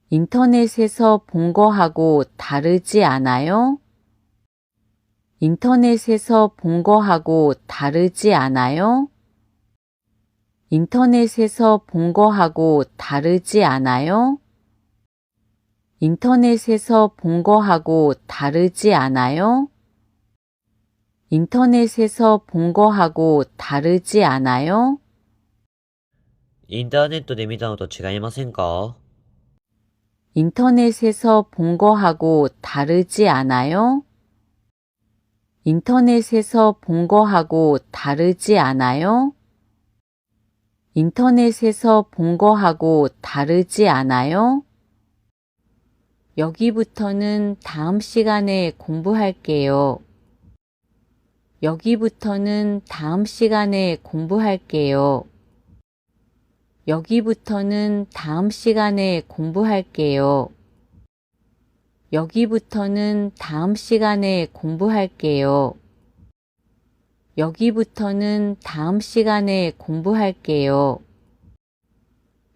인터넷에서 본 거하고 다르지 않아요? 인터넷에서 본 거하고 다르지 않아요? 인터넷에서 본 거하고 다르지 않아요? 인터넷에서 본 거하고 다르지 않아요? 인터넷에서 본 거하고 다르지 않아요? インターネットで見たのと違いませんか？ 인터넷에서 본 거하고 다르지 않아요? 인터넷에서 본 거하고 다르지 않아요? 인터넷에서 본 거하고 다르지 않아요? 여기부터는 다음 시간에 공부할게요. 여기부터는 다음 시간에 공부할게요. 여기부터는 다음 시간에 공부할게요. 여기부터는 다음 시간에 공부할게요. 여기부터는 다음 시간에 공부할게요.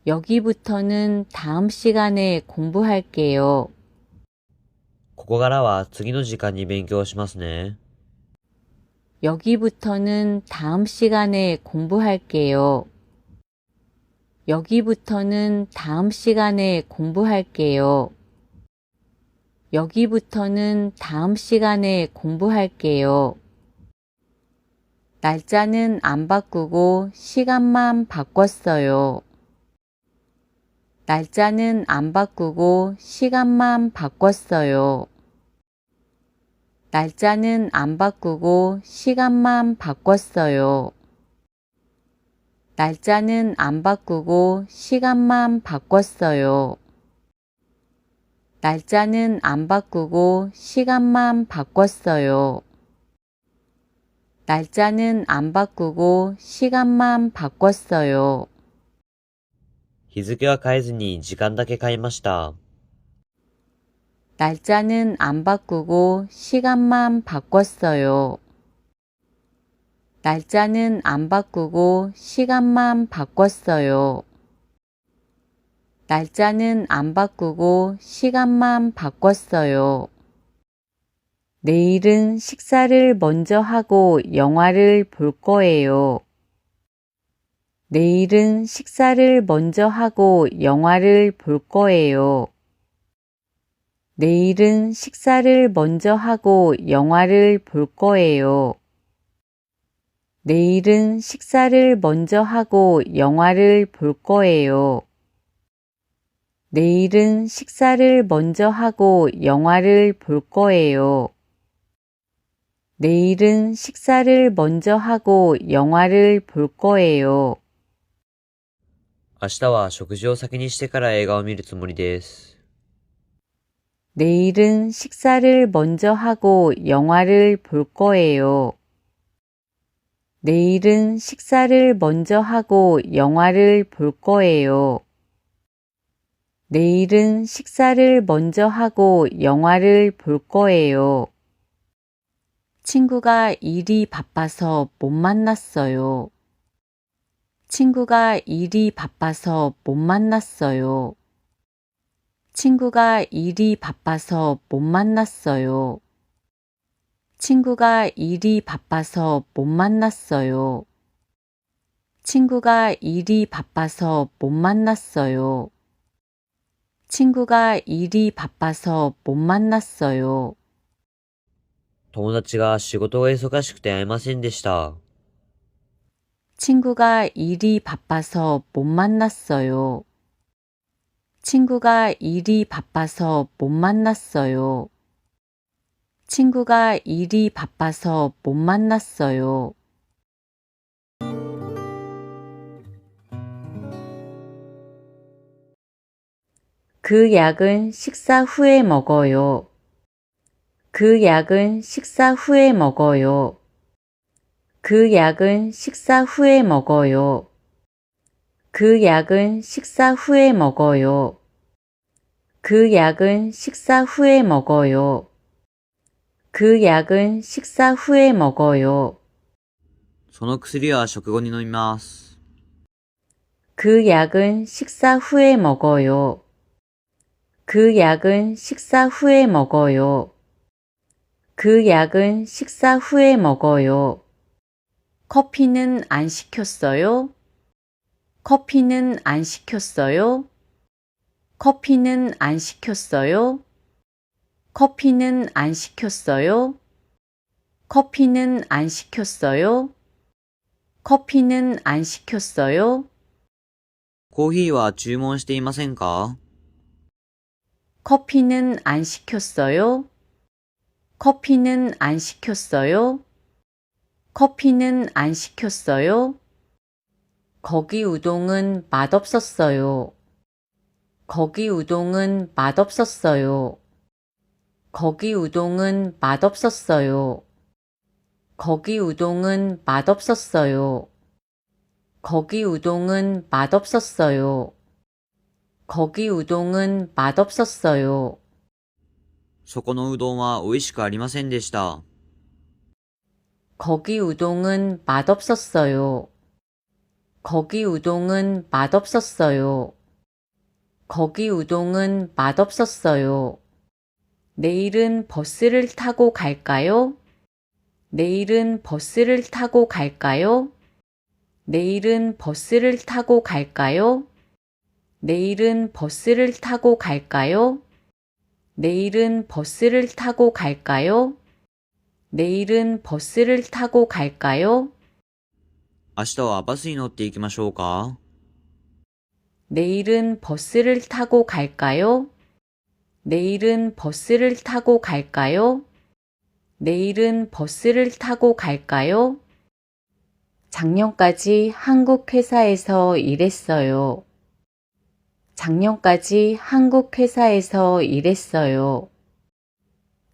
여기부터는 다음 시간에 공부할게요. ここからは次の時間に勉強しますね。 여기부터는 다음 시간에 공부할게요. 여기부터는 다음 시간에 공부할게요. 여기부터는 다음 시간에 공부할게요. 날짜는 안 바꾸고 시간만 바꿨어요. 날짜는 안 바꾸고 시간만 바꿨어요. 날짜는 안 바꾸고 시간만 바꿨어요. 날짜는 안 바꾸고 시간만 바꿨어요. 날짜는 안 바꾸고 시간만 바꿨어요. 날짜는 안 바꾸고 시간만 바꿨어요. 日付は変えずに時間だけ変えました。 날짜는 안 바꾸고 시간만 바꿨어요. 날짜는 안 바꾸고 시간만 바꿨어요. 날짜는 안 바꾸고 시간만 바꿨어요. 내일은 식사를 먼저 하고 영화를 볼 거예요. 내일은 식사를 먼저 하고 영화를 볼 거예요. 내일은 식사를 먼저 하고 영화를 볼 거예요. 내일은 식사를 먼저 하고 영화를 볼 거예요. 내일은 식사를 먼저 하고 영화를 볼 거예요. 내일은 식사를 먼저 하고 영화를 볼 거예요. 明日は食事を先にしてから映画を見るつもりです。 내일은 식사를 먼저 하고 영화를 볼 거예요. 내일은 식사를 먼저 하고 영화를 볼 거예요. 내일은 식사를 먼저 하고 영화를 볼 거예요. 친구가 일이 바빠서 못 만났어요. 친구가 일이 바빠서 못 만났어요. 친구가 일이 바빠서 못 만났어요. 친구가 일이 바빠서 못 만났어요. 친구가 일이 바빠서 못 만났어요. 친구가 일이 바빠서 못 만났어요. 友達が仕事が忙しくて会えませんでした。 친구가 일이 바빠서 못 만났어요. 친구가 일이 바빠서 못 만났어요. 친구가 일이 바빠서 못 만났어요. 그 약은 식사 후에 먹어요. 그 약은 식사 후에 먹어요. 그 약은 식사 후에 먹어요. 그 약은 식사 후에 먹어요. 그 약은 식사 후에 먹어요. 그 약은 식사 후에 먹어요. その薬は食後に飲みます。 그 약은 식사 후에 먹어요. 그 약은 식사 후에 먹어요. 그 약은 식사 후에 먹어요. 커피는 안 시켰어요? 커피는 안 시켰어요? 커피는 안 시켰어요? 커피는 안 시켰어요? 커피는 안 시켰어요? 커피는 안 시켰어요? コーヒーは注文していませんか？ 커피는 안 시켰어요? 커피는 안 시켰어요? 커피는 안 시켰어요? 거기 우동은 맛없었어요. 거기 우동은 맛없었어요. 거기 우동은 맛없었어요. 거기 우동은 맛없었어요. 거기 우동은 맛없었어요. 거기 우동은 맛없었어요. そこのうどんは美味しくありませんでした。 거기 우동은 맛없었어요. 거기 우동은 맛없었어요. 거기 우동은 맛없었어요. 내일은 버스를 타고 갈까요? 내일은 버스를 타고 갈까요? 내일은 버스를 타고 갈까요? 내일은 버스를 타고 갈까요? 내일은 버스를 타고 갈까요? 내일은 버스를 타고 갈까요? 明日はバスに乗って行きましょうか？ 내일은 버스를 타고 갈까요? 내일은 버스를 타고 갈까요? 내일은 버스를 타고 갈까요? 작년까지 한국 회사에서 일했어요. 작년까지 한국 회사에서 일했어요.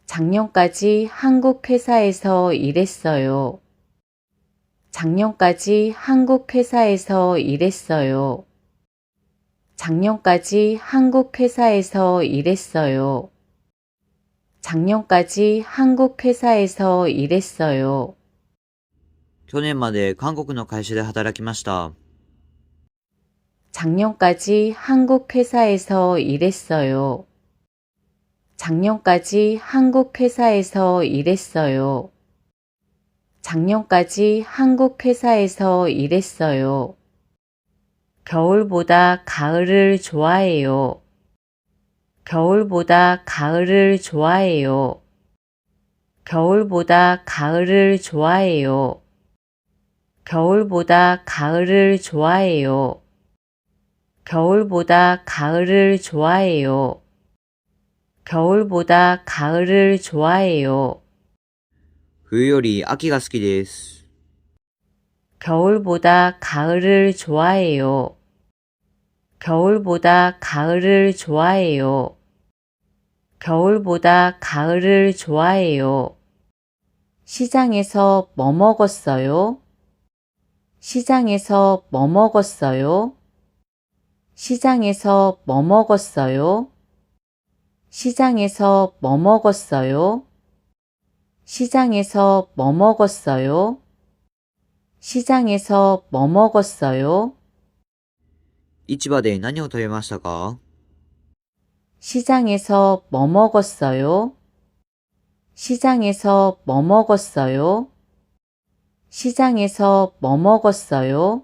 작년까지 한국 회사에서 일했어요. 작년까지 한국 회사에서 일했어요. 작년까지 한국 회사에서 일했어요. 작년까지 한국 회사에서 일했어요. 去年まで韓国の会社で働きました。 작년까지 한국 회사에서 일했어요. 작년까지 한국 회사에서 일했어요. 작년까지 한국 회사에서 일했어요. 겨울보다 가을을 좋아해요. 겨울보다 가을을 좋아해요. 겨울보다 가을을 좋아해요. 겨울보다 가을을 좋아해요. 겨울보다 가을을 좋아해요. 겨울보다 가을을 좋아해요. 冬より秋が好きです。 겨울보다 가을을 좋아해요. 겨울보다 가을을 좋아해요. 겨울보다 가을을 좋아해요. 시장에서 뭐 먹었어요? 시장에서 뭐 먹었어요? 시장에서 뭐 먹었어요? 시장에서 뭐 먹었어요? 시장에서 뭐 먹었어요? 시장에서 뭐 먹었어요? 市場で何を食べましたか？ 시장에서 뭐 먹었어요? 시장에서 뭐 먹었어요? 시장에서 뭐 먹었어요?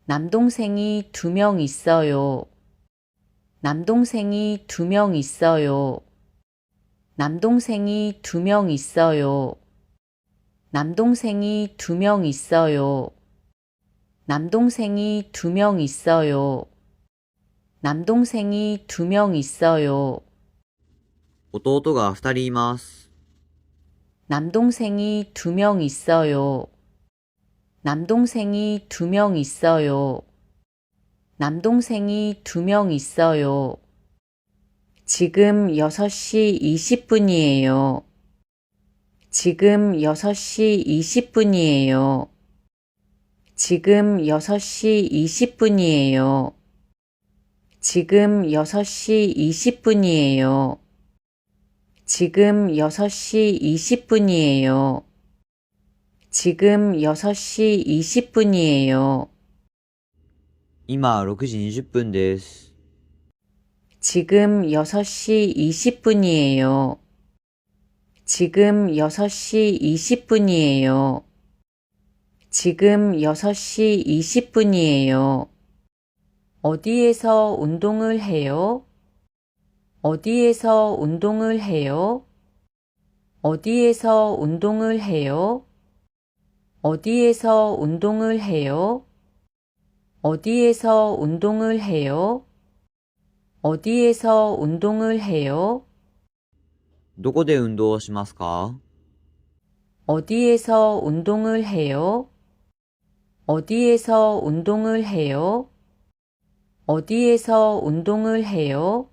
남동생이 2명 있어요. 남동생이 2명 있어요. 남동생이 2명 있어요. 남동생이 2명 있어요. 남동생이 2명 있어요. 남동생이 2명 있어요. 弟が2人います。 남동생이 2명 있어요. 남동생이 2명 있어요. 남동생이 2명 있어요. 지금 6시 20분이에요. 지금 6시 20분이에요. 지금 6시 20분이에요. 지금 6시 20분이에요. 지금 6시 20분이에요. 지금 6시 20분이에요. 今6時20分です。 지금 6시 20분이에요. 지금 6시 20분이에요. 지금 6시 20분이에요. 어디에서 운동을 해요? 어디에서 운동을 해요? 어디에서 운동을 해요? 어디에서 운동을 해요? 어디에서 운동을 해요? 어디에서 운동을 해요? どこで運動をしますか？ 어디에서 운동을 해요? 어디에서 운동을 해요? 어디에서 운동을 해요?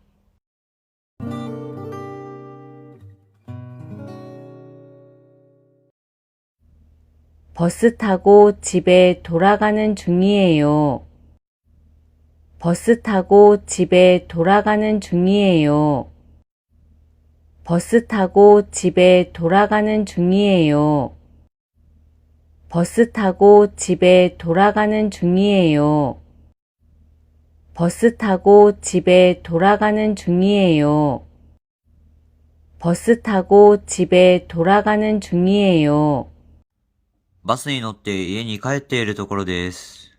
버스 타고 집에 돌아가는 중이에요. 버스 타고 집에 돌아가는 중이에요. 버스 타고 집에 돌아가는 중이에요. 버스 타고 집에 돌아가는 중이에요. 버스 타고 집에 돌아가는 중이에요. 버스 타고 집에 돌아가는 중이에요. バスに乗って家に帰っているところです。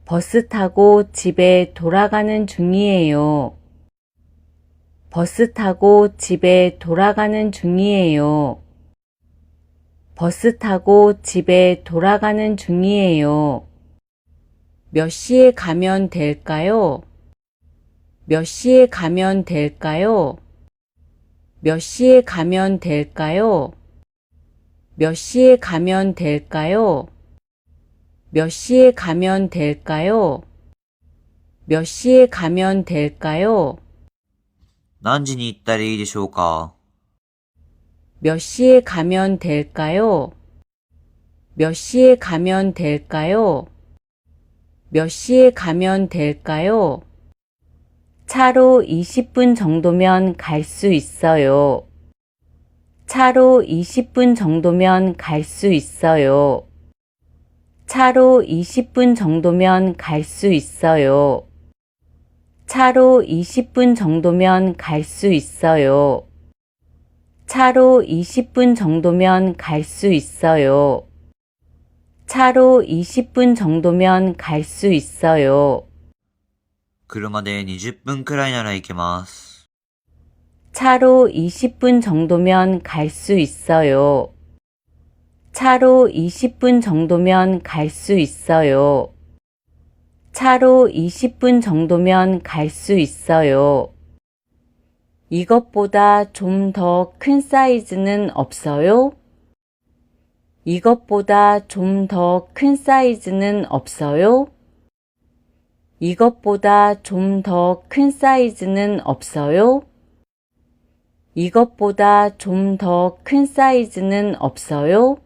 버스 타고 집에 돌아가는 중이에요. 버스 타고 집에 돌아가는 중이에요. 버스 타고 집에 돌아가는 중이에요. 몇 시에 가면 될까요? 몇 시에 가면 될까요? 몇 시에 가면 될까요? 몇 시에 가면 될까요? 몇 시에 가면 될까요? 몇 시에 가면 될까요? 何時に行ったらいいでしょうか？ 몇 시에 가면 될까요? 몇 시에 가면 될까요? 몇 시에 가면 될까요? 차로 20분 정도면 갈 수 있어요. 차로 20분 정도면 갈 수 있어요. 차로 20분 정도면 갈 수 있어요. 차로 20분 정도면 갈 수 있어요. 차로 20분 정도면 갈 수 있어요. 차로 20분 정도면 갈 수 있어요. 車で20分くらいなら行けます。 차로 20분 정도면 갈 수 있어요. 차로 20분 정도면 갈 수 있어요. 차로 20분 정도면 갈 수 있어요. 이것보다 좀 더 큰 사이즈는 없어요? 이것보다 좀 더 큰 사이즈는 없어요? 이것보다 좀 더 큰 사이즈는 없어요? 이것보다 좀 더 큰 사이즈는 없어요?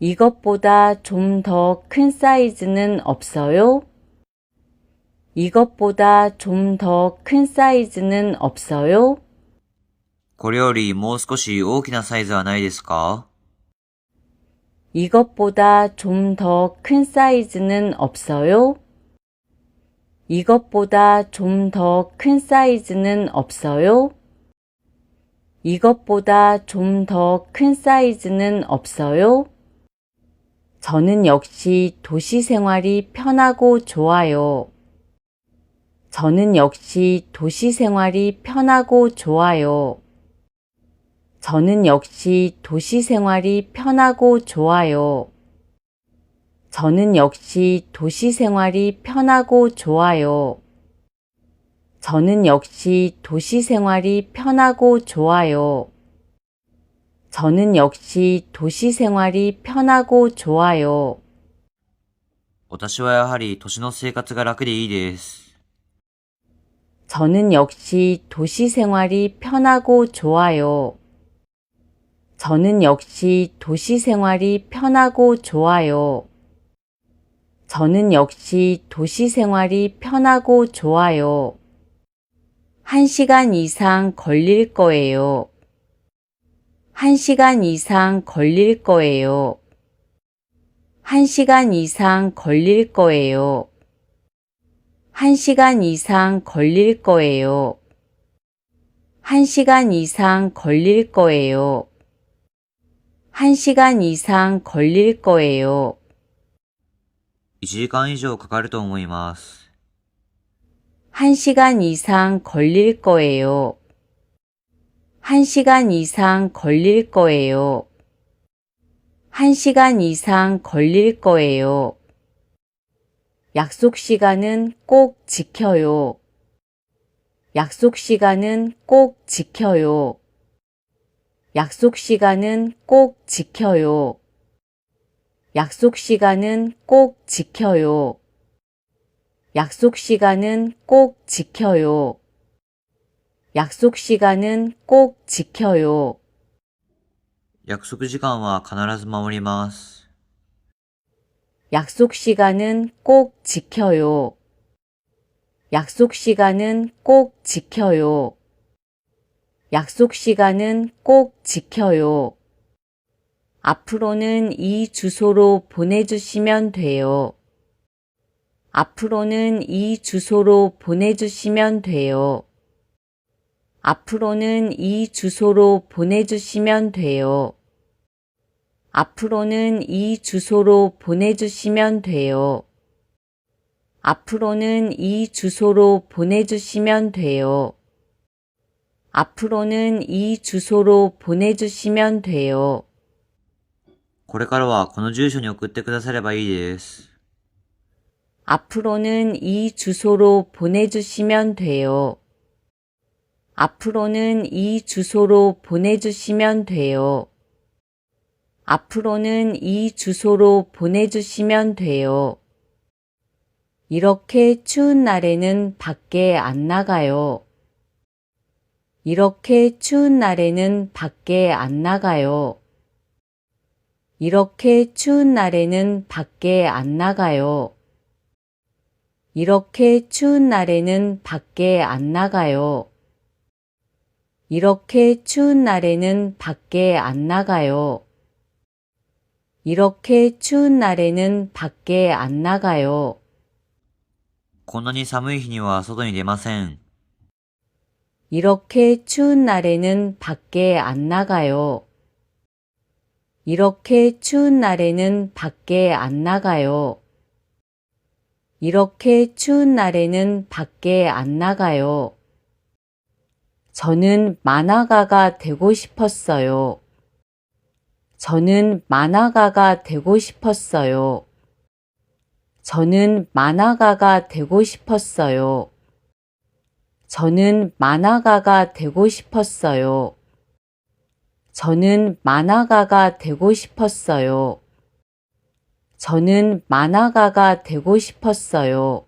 이것보다 좀 더 큰 사이즈는 없어요? 이것보다 좀 더 큰 사이즈는 없어요? これよりもう少し大きなサイズはないですか？ 이것보다 좀 더 큰 사이즈는 없어요? 이것보다 좀 더 큰 사이즈는 없어요? 이것보다 좀 더 큰 사이즈는 없어요? 저는 역시 도시 생활이 편하고 좋아요. 저는 역시 도시 생활이 편하고 좋아요. 저는 역시 도시 생활이 편하고 좋아요. 저는 역시 도시 생활이 편하고 좋아요. 저는 역시 도시 생활이 편하고 좋아요. 저는 역시 도시 생활이 편하고 좋아요. 私はやはり都市の生活が楽でいいです。 저는 역시 도시 생활이 편하고 좋아요. 저는 역시 도시 생활이 편하고 좋아요. 저는 역시 도시 생활이 편하고 좋아요. 1시간 이상 걸릴 거예요. 1시간 이상 걸릴 거예요. 1시간 이상 걸릴 거예요. 1시간 이상 걸릴 거예요. 1시간 이상 걸릴 거예요. 1시간 이상 걸릴 거예요. 1時間以上かかると思います。 1시간 이상 걸릴 거예요. 1시간 이상 걸릴 거예요. 1시간 이상 걸릴 거예요. 약속 시간은 꼭 지켜요. 약속 시간은 꼭 지켜요. 약속 시간은 꼭 지켜요. 약속 시간은 꼭 지켜요. 약속 시간은 꼭 지켜요. 약속 시간은 꼭 지켜요. 約束時間は必ず守ります。 약속 시간은 꼭 지켜요. 약속 시간은 꼭 지켜요. 약속 시간은 꼭 지켜요. 앞으로는 이 주소로 보내주시면 돼요. 앞으로는 이 주소로 보내주시면 돼요. 앞으로는 이 주소로 보내주시면 돼요. 앞으로는 이 주소로 보내주시면 돼요. 앞으로는 이 주소로 보내주시면 돼요. 앞으로는 이 주소로 보내주시면 돼요. これからはこの住所に送ってくださればいいです。 앞으로는 이 주소로 보내주시면 돼요. 앞으로는 이 주소로 보내주시면 돼요. 앞으로는 이 주소로 보내주시면 돼요. 이렇게 추운 날에는 밖에 안 나가요. 이렇게 추운 날에는 밖에 안 나가요. 이렇게 추운 날에는 밖에 안 나가요. 이렇게 추운 날에는 밖에 안 나가요. 이렇게 추운 날에는 밖에 안 나가요. 이렇게 추운 날에는 밖에 안 나가요. こんなに寒い日には外に出ません。 이렇게 추운 날에는 밖에 안 나가요. 이렇게 추운 날에는 밖에 안 나가요. 이렇게 추운 날에는 밖에 안 나가요. 저는 만화가가 되고 싶었어요. 저는 만화가가 되고 싶었어요. 저는 만화가가 되고 싶었어요. 저는 만화가가 되고 싶었어요. 저는 만화가가 되고 싶었어요. 저는 만화가가 되고 싶었어요.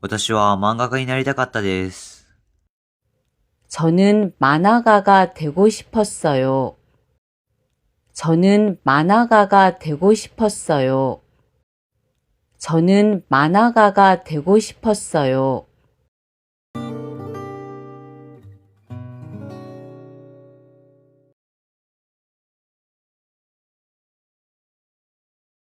私は漫画家になりたかったです。 저는 만화가가 되고 싶었어요. 저는 만화가가 되고 싶었어요. 저는 만화가가 되고 싶었어요.